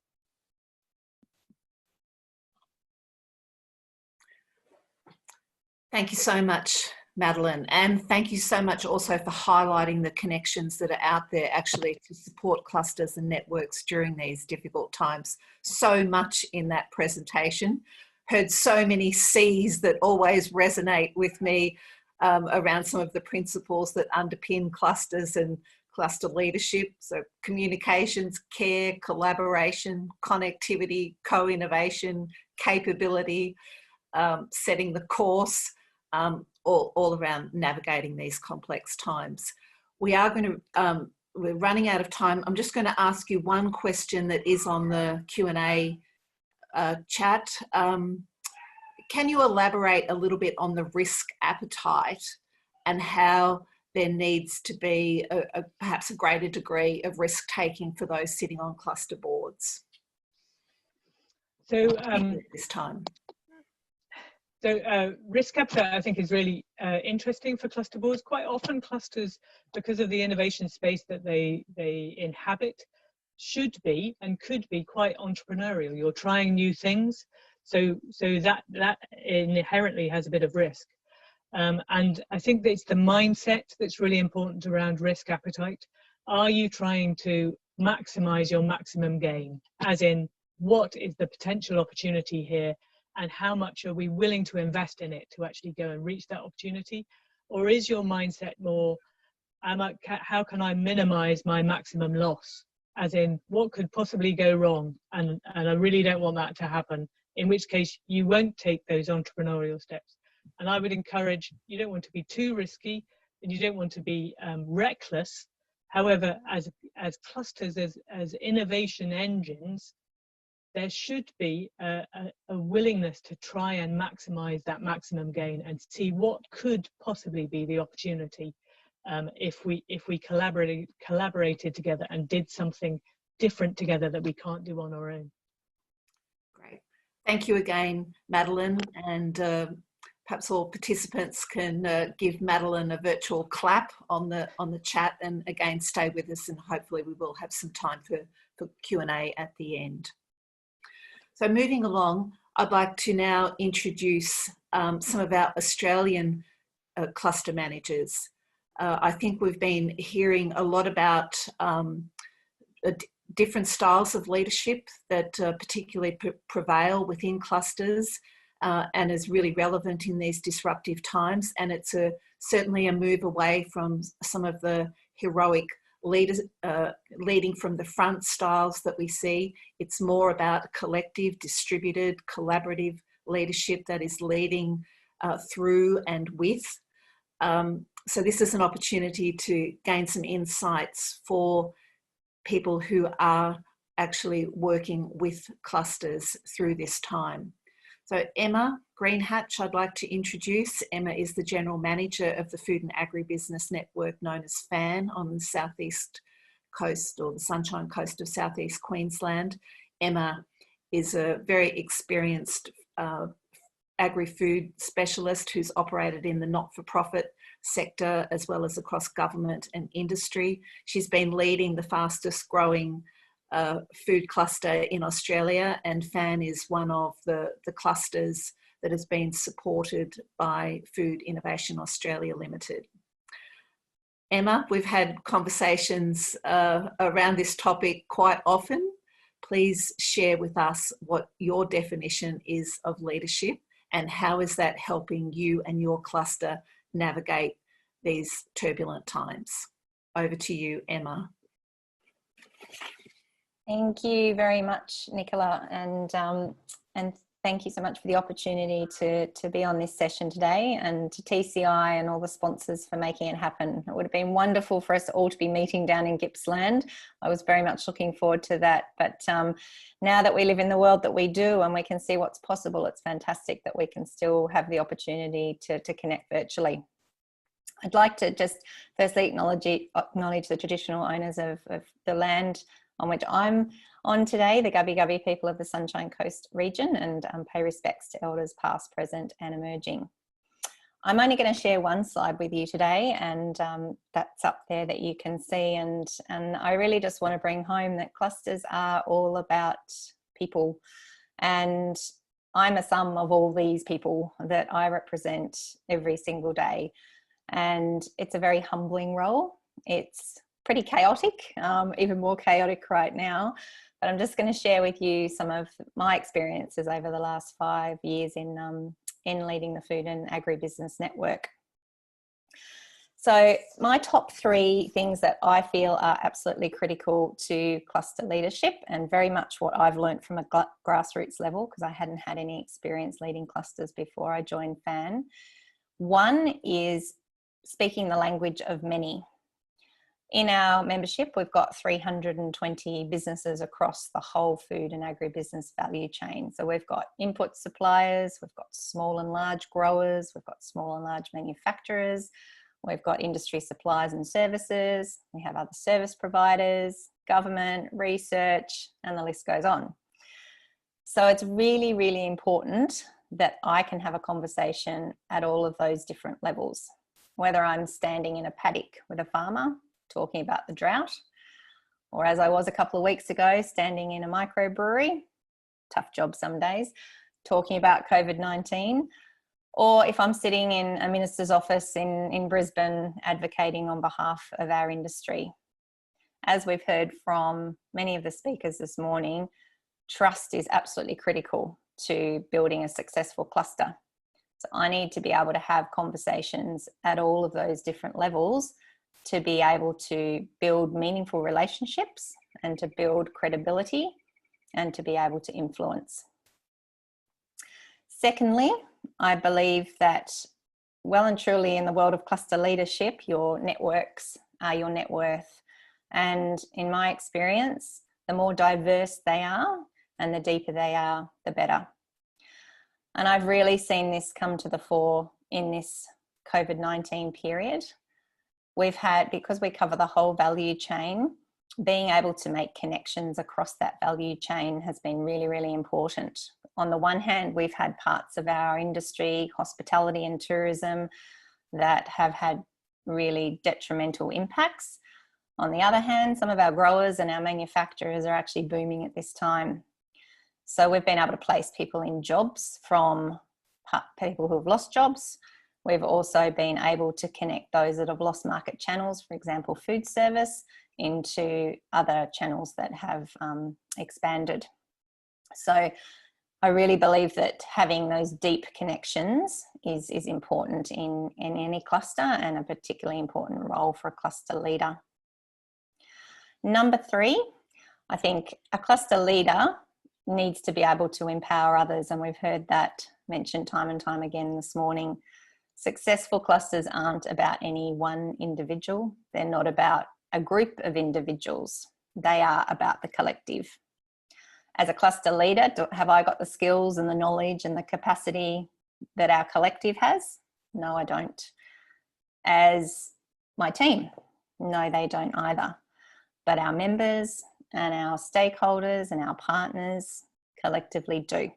Thank you so much, Madeline, and thank you so much also for highlighting the connections that are out there actually to support clusters and networks during these difficult times. So much in that presentation. Heard so many C's that always resonate with me around some of the principles that underpin clusters and cluster leadership. So communications, care, collaboration, connectivity, co-innovation, capability, setting the course, all around navigating these complex times. We are going to, we're running out of time. I'm just going to ask you one question that is on the Q&A chat. Can you elaborate a little bit on the risk appetite and how there needs to be perhaps a greater degree of risk taking for those sitting on cluster boards? So this time. So risk appetite, I think, is really interesting for cluster boards. Quite often clusters, because of the innovation space that they inhabit, should be and could be quite entrepreneurial. You're trying new things, so that inherently has a bit of risk. And I think that it's the mindset that's really important around risk appetite. Are you trying to maximize your maximum gain? As in, what is the potential opportunity here? And how much are we willing to invest in it to actually go and reach that opportunity? Or is your mindset more, how can I minimize my maximum loss? As in, what could possibly go wrong? And I really don't want that to happen, in which case you won't take those entrepreneurial steps. And I would encourage, you don't want to be too risky and you don't want to be reckless. However, as clusters, as innovation engines, there should be a willingness to try and maximize that maximum gain and see what could possibly be the opportunity if we collaborated together and did something different together that we can't do on our own. Great. Thank you again, Madeline, and perhaps all participants can give Madeline a virtual clap on the chat, and again stay with us, and hopefully we will have some time for Q&A at the end. So moving along, I'd like to now introduce some of our Australian cluster managers. I think we've been hearing a lot about different styles of leadership that particularly prevail within clusters and is really relevant in these disruptive times. And it's certainly a move away from some of the heroic leaders leading from the front styles that we see. It's more about collective, distributed, collaborative leadership that is leading through and with. So this is an opportunity to gain some insights for people who are actually working with clusters through this time. So Emma Greenhatch, I'd like to introduce. Emma is the General Manager of the Food and Agribusiness Network known as FAN on the southeast coast, or the Sunshine Coast of Southeast Queensland. Emma is a very experienced agri-food specialist who's operated in the not-for-profit sector as well as across government and industry. She's been leading the fastest growing food cluster in Australia, and FAN is one of the clusters that has been supported by Food Innovation Australia Limited. Emma, we've had conversations around this topic quite often. Please share with us what your definition is of leadership and how is that helping you and your cluster navigate these turbulent times. Over to you, Emma. Thank you very much, Nicola, and thank you so much for the opportunity to be on this session today, and to TCI and all the sponsors for making it happen. It would have been wonderful for us all to be meeting down in Gippsland. I was very much looking forward to that, but now that we live in the world that we do and we can see what's possible, it's fantastic that we can still have the opportunity to connect virtually. I'd like to just firstly acknowledge the traditional owners of the land on which I'm on today, the Gubbi Gubbi people of the Sunshine Coast region, and pay respects to elders past, present and emerging. I'm only going to share one slide with you today, and that's up there that you can see, and I really just want to bring home that clusters are all about people, and I'm a sum of all these people that I represent every single day, and it's a very humbling role. It's pretty chaotic, even more chaotic right now. But I'm just going to share with you some of my experiences over the last 5 years in leading the Food and Agribusiness Network. So my top 3 things that I feel are absolutely critical to cluster leadership, and very much what I've learned from a grassroots level, because I hadn't had any experience leading clusters before I joined FAN. One is speaking the language of many. In our membership, we've got 320 businesses across the whole food and agribusiness value chain. So we've got input suppliers, we've got small and large growers, we've got small and large manufacturers, we've got industry suppliers and services, we have other service providers, government, research, and the list goes on. So it's really, really important that I can have a conversation at all of those different levels, whether I'm standing in a paddock with a farmer talking about the drought, or as I was a couple of weeks ago, standing in a microbrewery, tough job some days, talking about COVID-19, or if I'm sitting in a minister's office in Brisbane advocating on behalf of our industry. As we've heard from many of the speakers this morning, trust is absolutely critical to building a successful cluster. So I need to be able to have conversations at all of those different levels to be able to build meaningful relationships and to build credibility and to be able to influence. Secondly, I believe that well and truly in the world of cluster leadership, your networks are your net worth. And in my experience, the more diverse they are and the deeper they are, the better. And I've really seen this come to the fore in this COVID-19 period. We've had, because we cover the whole value chain, being able to make connections across that value chain has been really, really important. On the one hand, we've had parts of our industry, hospitality and tourism, that have had really detrimental impacts. On the other hand, some of our growers and our manufacturers are actually booming at this time. So we've been able to place people in jobs from people who have lost jobs. We've also been able to connect those that have lost market channels, for example, food service, into other channels that have expanded. So I really believe that having those deep connections is important in any cluster, and a particularly important role for a cluster leader. Number 3, I think a cluster leader needs to be able to empower others, and we've heard that mentioned time and time again this morning. Successful clusters aren't about any one individual. They're not about a group of individuals. They are about the collective. As a cluster leader, have I got the skills and the knowledge and the capacity that our collective has? No, I don't. As my team? No, they don't either. but our members and our stakeholders and our partners collectively do.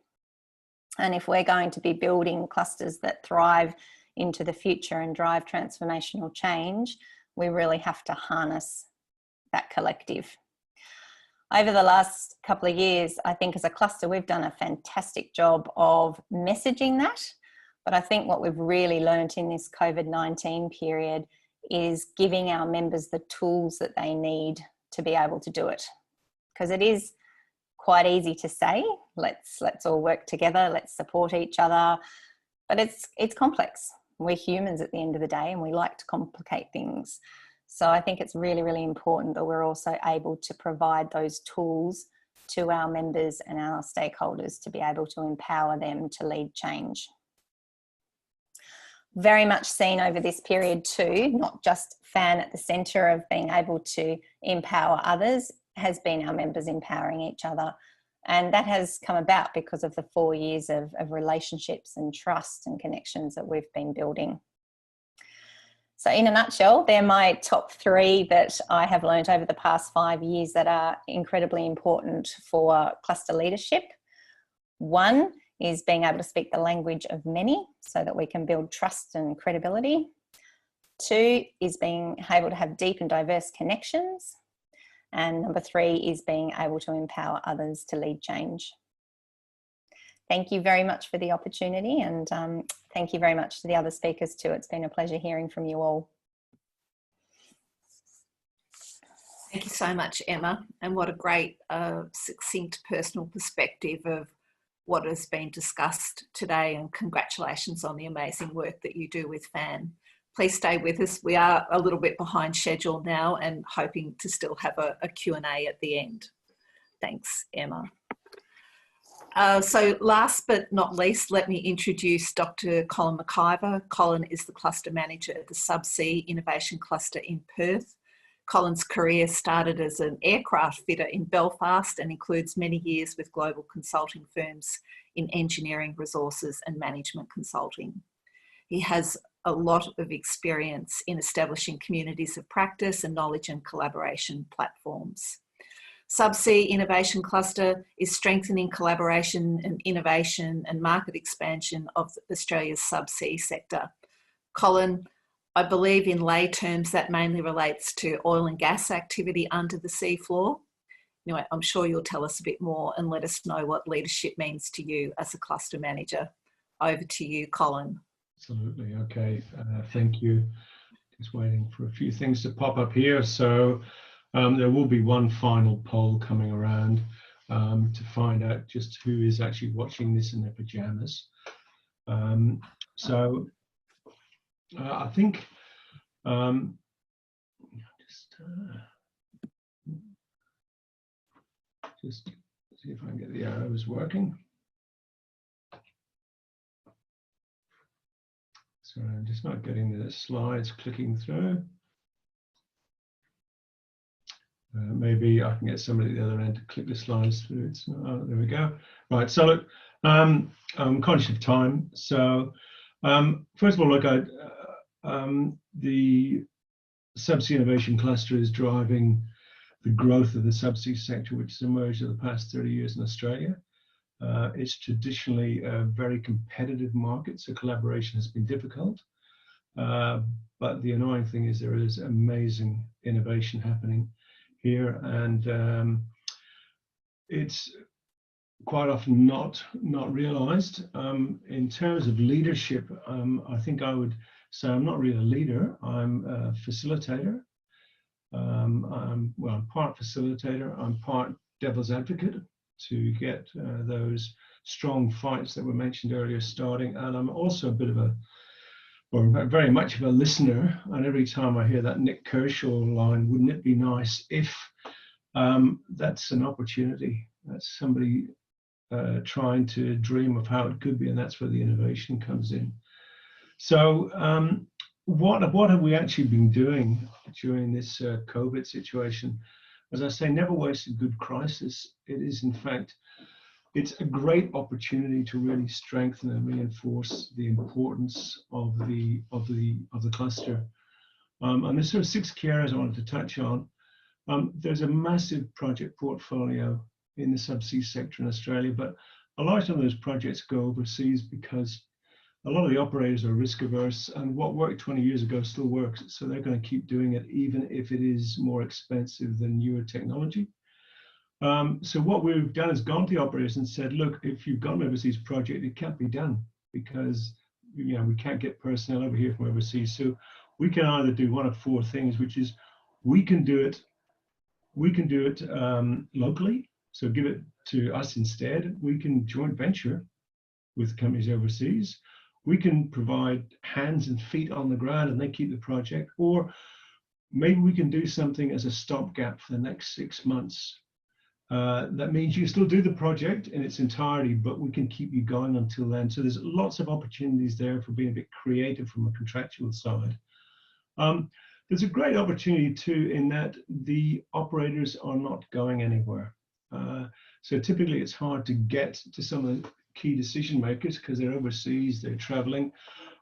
And if we're going to be building clusters that thrive into the future and drive transformational change, we really have to harness that collective. Over the last couple of years, I think as a cluster, we've done a fantastic job of messaging that. But I think what we've really learned in this COVID-19 period is giving our members the tools that they need to be able to do it. Because it is quite easy to say, let's all work together, let's support each other, but it's complex. We're humans at the end of the day, and we like to complicate things. So I think it's really, really important that we're also able to provide those tools to our members and our stakeholders to be able to empower them to lead change. Very much seen over this period too, not just FAN at the centre of being able to empower others, has been our members empowering each other. And that has come about because of the 4 years of relationships and trust and connections that we've been building. So in a nutshell, they're my top 3 that I have learned over the past 5 years that are incredibly important for cluster leadership. 1 is being able to speak the language of many so that we can build trust and credibility. 2 is being able to have deep and diverse connections. And number 3 is being able to empower others to lead change. Thank you very much for the opportunity, and thank you very much to the other speakers too. It's been a pleasure hearing from you all. Thank you so much, Emma, and what a great succinct personal perspective of what has been discussed today, and congratulations on the amazing work that you do with FAN. Please stay with us. We are a little bit behind schedule now and hoping to still have a Q&A at the end. Thanks, Emma. So last but not least, let me introduce Dr. Colin McIver. Colin is the Cluster Manager at the Subsea Innovation Cluster in Perth. Colin's career started as an aircraft fitter in Belfast and includes many years with global consulting firms in engineering, resources and management consulting. He has a lot of experience in establishing communities of practice and knowledge and collaboration platforms. Subsea Innovation Cluster is strengthening collaboration and innovation and market expansion of Australia's subsea sector. Colin, I believe in lay terms that mainly relates to oil and gas activity under the seafloor. Anyway, I'm sure you'll tell us a bit more and let us know what leadership means to you as a cluster manager. Over to you, Colin. Absolutely. Okay. Thank you. Just waiting for a few things to pop up here. So there will be one final poll coming around to find out just who is actually watching this in their pajamas. I think just see if I can get the arrows working. So I'm just not getting the slides clicking through. Maybe I can get somebody at the other end to click the slides through. It's not, oh, there we go. Right, so look, I'm conscious of time. So first of all, look, the Subsea Innovation Cluster is driving the growth of the subsea sector, which has emerged over the past 30 years in Australia. It's traditionally a very competitive market, so collaboration has been difficult. But the annoying thing is there is amazing innovation happening here, and it's quite often not realized. In terms of leadership, I think I would say I'm not really a leader. I'm a facilitator. I'm part facilitator. I'm part devil's advocate to get those strong fights that were mentioned earlier starting, and I'm also a bit of a, or very much of a listener. And every time I hear that Nick Kershaw line, wouldn't it be nice if, that's an opportunity. That's somebody trying to dream of how it could be, and that's where the innovation comes in. So what have we actually been doing during this COVID situation? As I say, never waste a good crisis. It is, in fact, it's a great opportunity to really strengthen and reinforce the importance of the cluster. And there's sort of 6 key areas I wanted to touch on. There's a massive project portfolio in the subsea sector in Australia, but a lot of those projects go overseas because a lot of the operators are risk averse, and what worked 20 years ago still works. So they're going to keep doing it, even if it is more expensive than newer technology. So what we've done is gone to the operators and said, look, if you've got an overseas project, it can't be done because we can't get personnel over here from overseas. So we can either do one of four things, which is we can do it locally. So give it to us instead. We can joint venture with companies overseas. We can provide hands and feet on the ground and they keep the project, or maybe we can do something as a stopgap for the next 6 months. That means you still do the project in its entirety, but we can keep you going until then. So there's lots of opportunities there for being a bit creative from a contractual side. There's a great opportunity too in that the operators are not going anywhere. So typically it's hard to get to some of the key decision makers because they're overseas, they're traveling.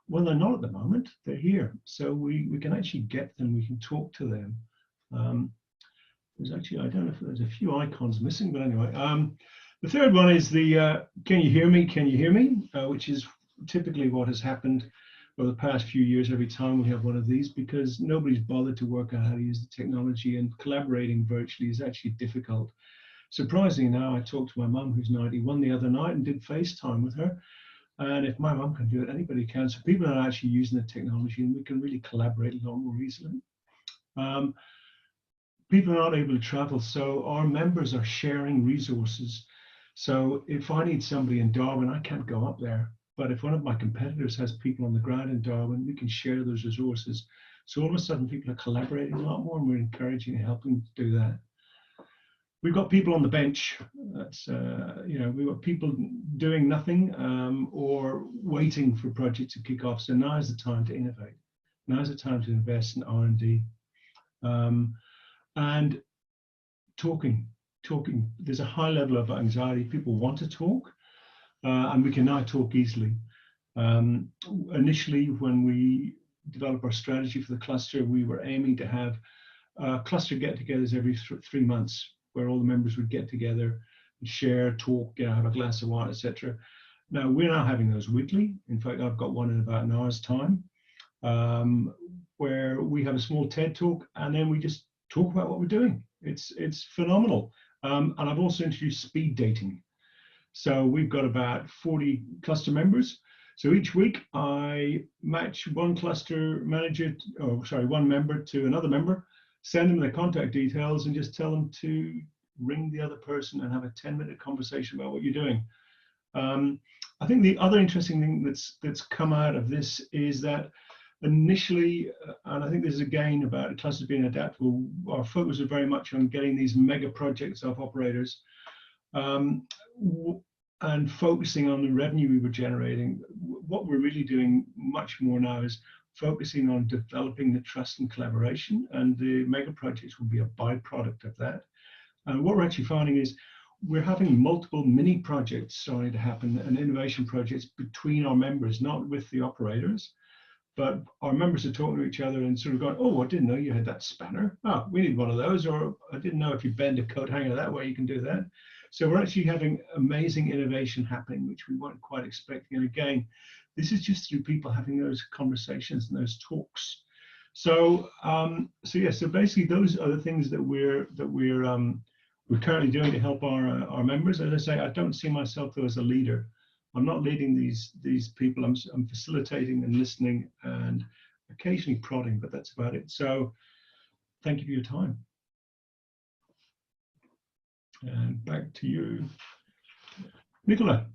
Well, they're not at the moment, they're here. So we can actually get them, we can talk to them. There's actually, I don't know if there's a few icons missing, but anyway. The third one is the can you hear me, can you hear me? Which is typically what has happened over the past few years every time we have one of these, because nobody's bothered to work out how to use the technology, and collaborating virtually is actually difficult. Surprisingly now, I talked to my mum who's 91 the other night and did FaceTime with her. And if my mum can do it, anybody can. So people are actually using the technology and we can really collaborate a lot more easily. People are not able to travel, so our members are sharing resources. So if I need somebody in Darwin, I can't go up there. But if one of my competitors has people on the ground in Darwin, we can share those resources. So all of a sudden people are collaborating a lot more, and we're encouraging and helping to do that. We've got people on the bench. That's we've got people doing nothing or waiting for projects to kick off. So now is the time to innovate. Now is the time to invest in R&D. And talking. There's a high level of anxiety. People want to talk, and we can now talk easily. Initially, when we developed our strategy for the cluster, we were aiming to have cluster get-togethers every 3 months, where all the members would get together and share, talk, have a glass of wine, etc. Now we're now having those weekly. In fact, I've got one in about an hour's time, where we have a small TED talk, and then we just talk about what we're doing. It's phenomenal. And I've also introduced speed dating. So we've got about 40 cluster members. So each week I match one member to another member, send them their contact details, and just tell them to ring the other person and have a 10-minute conversation about what you're doing. I think the other interesting thing that's come out of this is that initially, and I think this is again about clusters being adaptable, our focus was very much on getting these mega projects off operators and focusing on the revenue we were generating. What we're really doing much more now is focusing on developing the trust and collaboration, and the mega projects will be a byproduct of that. And what we're actually finding is we're having multiple mini projects starting to happen, and innovation projects between our members, not with the operators, but our members are talking to each other and sort of going, oh, I didn't know you had that spanner. Oh, we need one of those. Or I didn't know if you bend a coat hanger that way, you can do that. So we're actually having amazing innovation happening, which we weren't quite expecting. And again, this is just through people having those conversations and those talks. So, so basically those are the things that we're currently doing to help our members. As I say, I don't see myself though as a leader. I'm not leading these people. I'm facilitating and listening and occasionally prodding, but that's about it. So thank you for your time. And back to you, Nicola.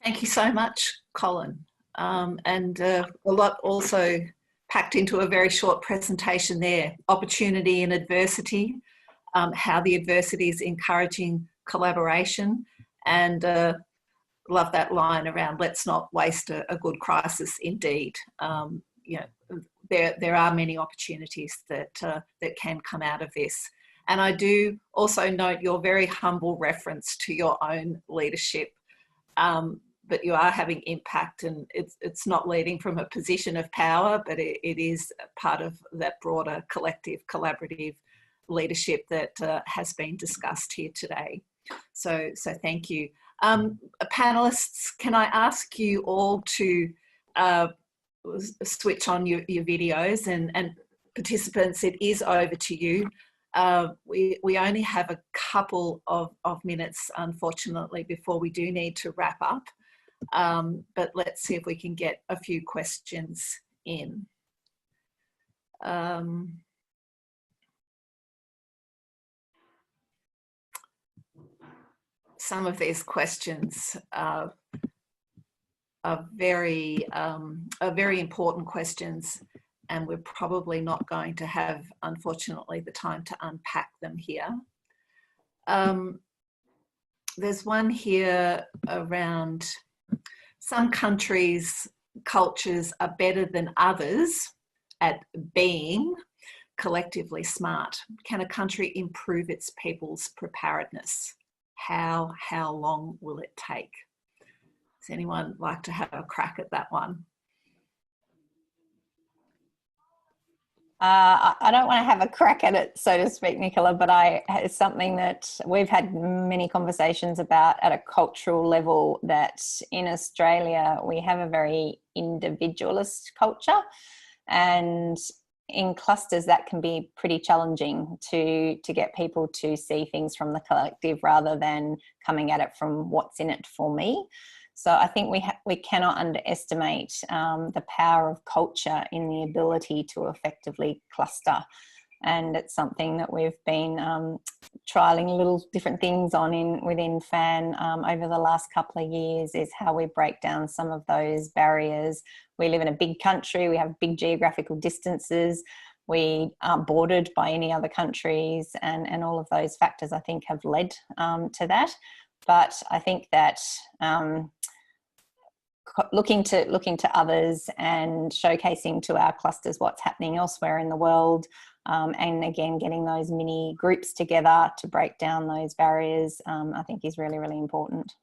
Thank you so much, Colin. And a lot also packed into a very short presentation there. Opportunity and adversity, how the adversity is encouraging collaboration, and love that line around let's not waste a good crisis. Indeed, there are many opportunities that can come out of this. And I do also note your very humble reference to your own leadership, but you are having impact, and it's not leading from a position of power, but it is part of that broader collective, collaborative leadership that has been discussed here today. So thank you. Panelists, can I ask you all to switch on your videos, and participants, it is over to you. We only have a couple of minutes, unfortunately, before we do need to wrap up. But let's see if we can get a few questions in. Some of these questions are very important questions, and we're probably not going to have, unfortunately, the time to unpack them here. There's one here around some countries' cultures are better than others at being collectively smart. Can a country improve its people's preparedness? How long will it take? Does anyone like to have a crack at that one? I don't want to have a crack at it, so to speak, Nicola, but it's something that we've had many conversations about at a cultural level, that in Australia we have a very individualist culture, and in clusters that can be pretty challenging to get people to see things from the collective rather than coming at it from what's in it for me. So I think we cannot underestimate the power of culture in the ability to effectively cluster. And it's something that we've been trialling little different things on within FAN over the last couple of years, is how we break down some of those barriers. We live in a big country, we have big geographical distances, we aren't bordered by any other countries, and all of those factors I think have led to that. But I think that looking to others and showcasing to our clusters what's happening elsewhere in the world, and again getting those mini groups together to break down those barriers, I think is really, really important.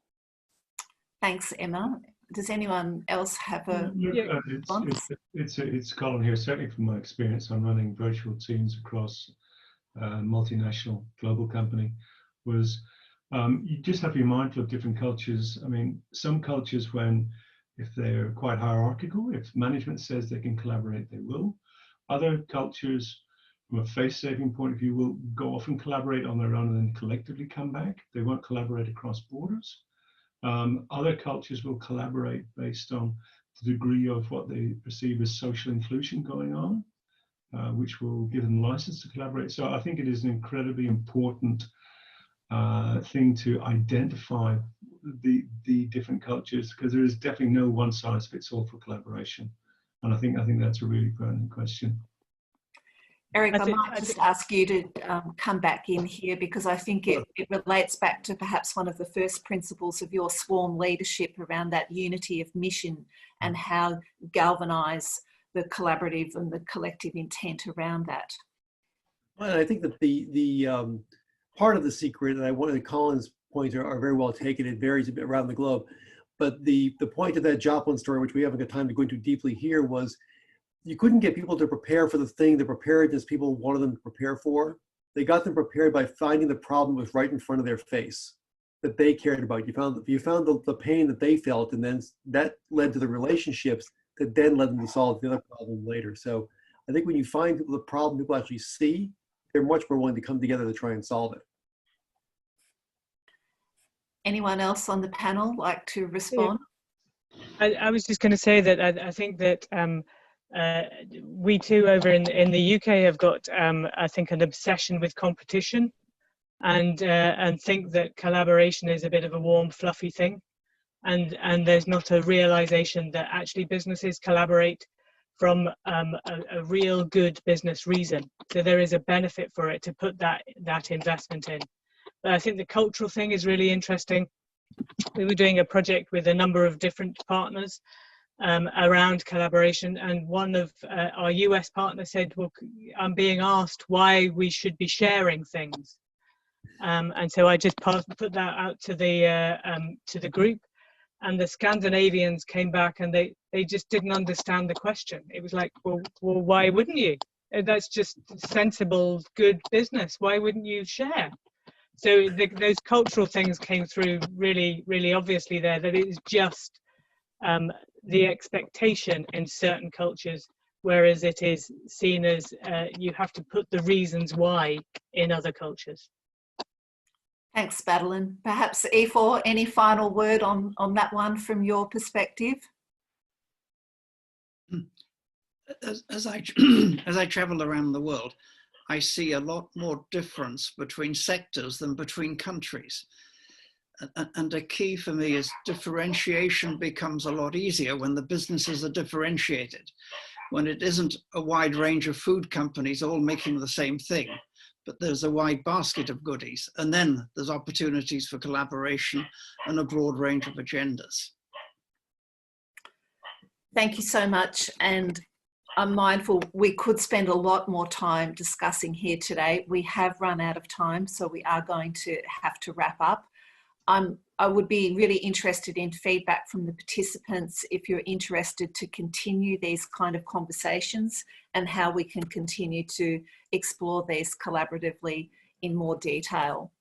Thanks, Emma. Does anyone else have a response? It's Colin here. Certainly from my experience on running virtual teams across a multinational global company, was you just have to be mindful of different cultures. I mean, some cultures, if they're quite hierarchical, if management says they can collaborate, they will. Other cultures, from a face-saving point of view, will go off and collaborate on their own and then collectively come back. They won't collaborate across borders. Other cultures will collaborate based on the degree of what they perceive as social inclusion going on, which will give them license to collaborate. So I think it is an incredibly important thing to identify the different cultures, because there is definitely no one size fits all for collaboration. And I think that's a really pertinent question. Eric, I might just ask you to come back in here, because I think it relates back to perhaps one of the first principles of your swarm leadership around that unity of mission and how galvanise the collaborative and the collective intent around that. Well, I think that the part of the secret, and one of Colin's points are very well taken. It varies a bit around the globe, but the point of that Joplin story, which we haven't got time to go into deeply here, was you couldn't get people to prepare for the thing, the preparedness people wanted them to prepare for. They got them prepared by finding the problem was right in front of their face, that they cared about. You found the pain that they felt, and then that led to the relationships that then led them to solve the other problem later. So I think when you find the problem people actually see, they're much more willing to come together to try and solve it. Anyone else on the panel like to respond? I was just going to say that I think that we too over in the UK have got I think an obsession with competition, and think that collaboration is a bit of a warm fluffy thing, and there's not a realization that actually businesses collaborate from a real good business reason. So there is a benefit for it to put that investment in. But I think the cultural thing is really interesting. We were doing a project with a number of different partners around collaboration, and one of our US partners said, well, I'm being asked why we should be sharing things. And so I just put that out to the group, and the Scandinavians came back and they just didn't understand the question. It was like, well, why wouldn't you? That's just sensible, good business. Why wouldn't you share? So those cultural things came through really obviously there, that it is just the expectation in certain cultures, whereas it is seen as you have to put the reasons why in other cultures. Thanks, Madeline. Perhaps E4, any final word on that one from your perspective? As I travel around the world, I see a lot more difference between sectors than between countries. And a key for me is differentiation becomes a lot easier when the businesses are differentiated, when it isn't a wide range of food companies all making the same thing, but there's a wide basket of goodies. And then there's opportunities for collaboration and a broad range of agendas. Thank you so much. And I'm mindful we could spend a lot more time discussing here today. We have run out of time, so we are going to have to wrap up. I would be really interested in feedback from the participants if you're interested to continue these kind of conversations and how we can continue to explore these collaboratively in more detail.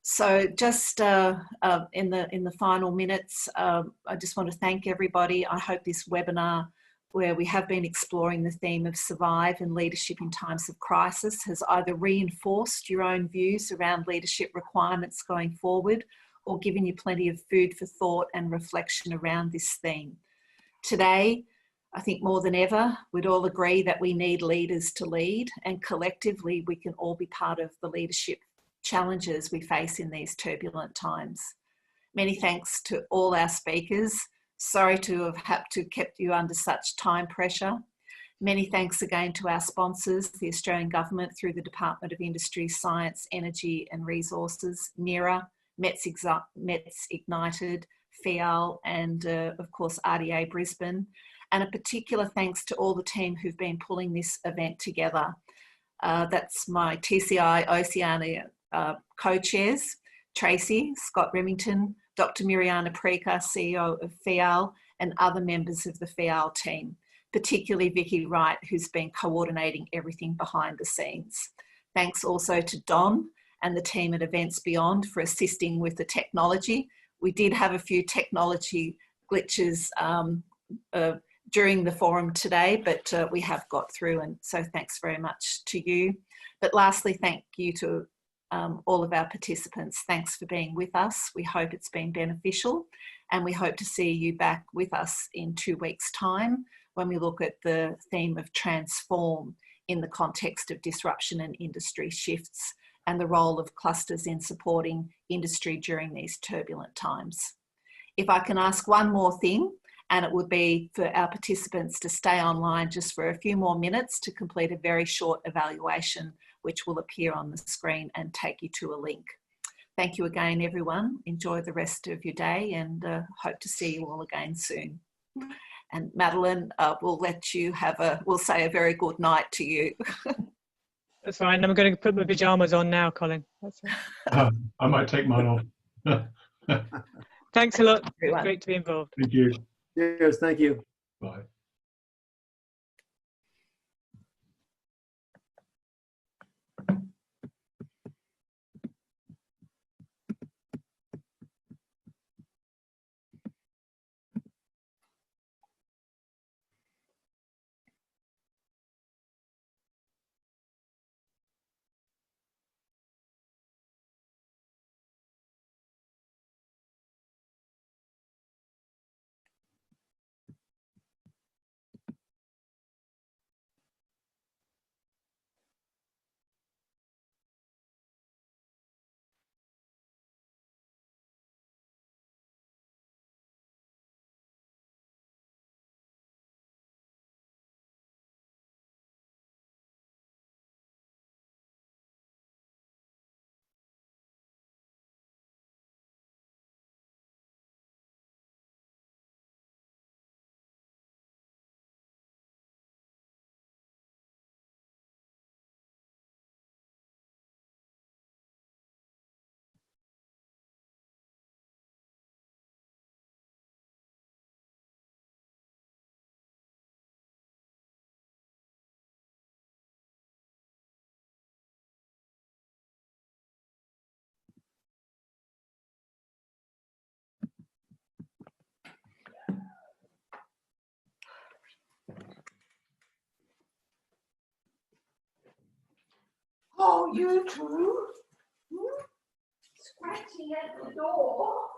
So just in the final minutes, I just want to thank everybody. I hope this webinar, where we have been exploring the theme of survive and leadership in times of crisis, has either reinforced your own views around leadership requirements going forward, or given you plenty of food for thought and reflection around this theme. Today, I think more than ever, we'd all agree that we need leaders to lead, and collectively we can all be part of the leadership challenges we face in these turbulent times. Many thanks to all our speakers. Sorry to have had to keep you under such time pressure. Many thanks again to our sponsors, the Australian Government through the Department of Industry, Science, Energy and Resources, NARURE, METS Ignited, FIAL and of course RDA Brisbane. And a particular thanks to all the team who've been pulling this event together. That's my TCI Oceania co-chairs, Tracy, Scott Remington, Dr. Miriana Preca, CEO of FIAL, and other members of the FIAL team, particularly Vicky Wright, who's been coordinating everything behind the scenes. Thanks also to Don and the team at Events Beyond for assisting with the technology. We did have a few technology glitches during the forum today, but we have got through, and so thanks very much to you. But lastly, thank you to all of our participants. Thanks for being with us. We hope it's been beneficial, and we hope to see you back with us in 2 weeks' time when we look at the theme of transform in the context of disruption and industry shifts and the role of clusters in supporting industry during these turbulent times. If I can ask one more thing, and it would be for our participants to stay online just for a few more minutes to complete a very short evaluation, which will appear on the screen and take you to a link. Thank you again, everyone. Enjoy the rest of your day, and hope to see you all again soon. And Madeline, we'll let you have we'll say a very good night to you. That's fine. I'm going to put my pajamas on now, Colin. That's it. I might take mine off. Thanks a lot. Everyone. Great to be involved. Thank you. Cheers, thank you. Bye. Oh, you two? Scratching at the door.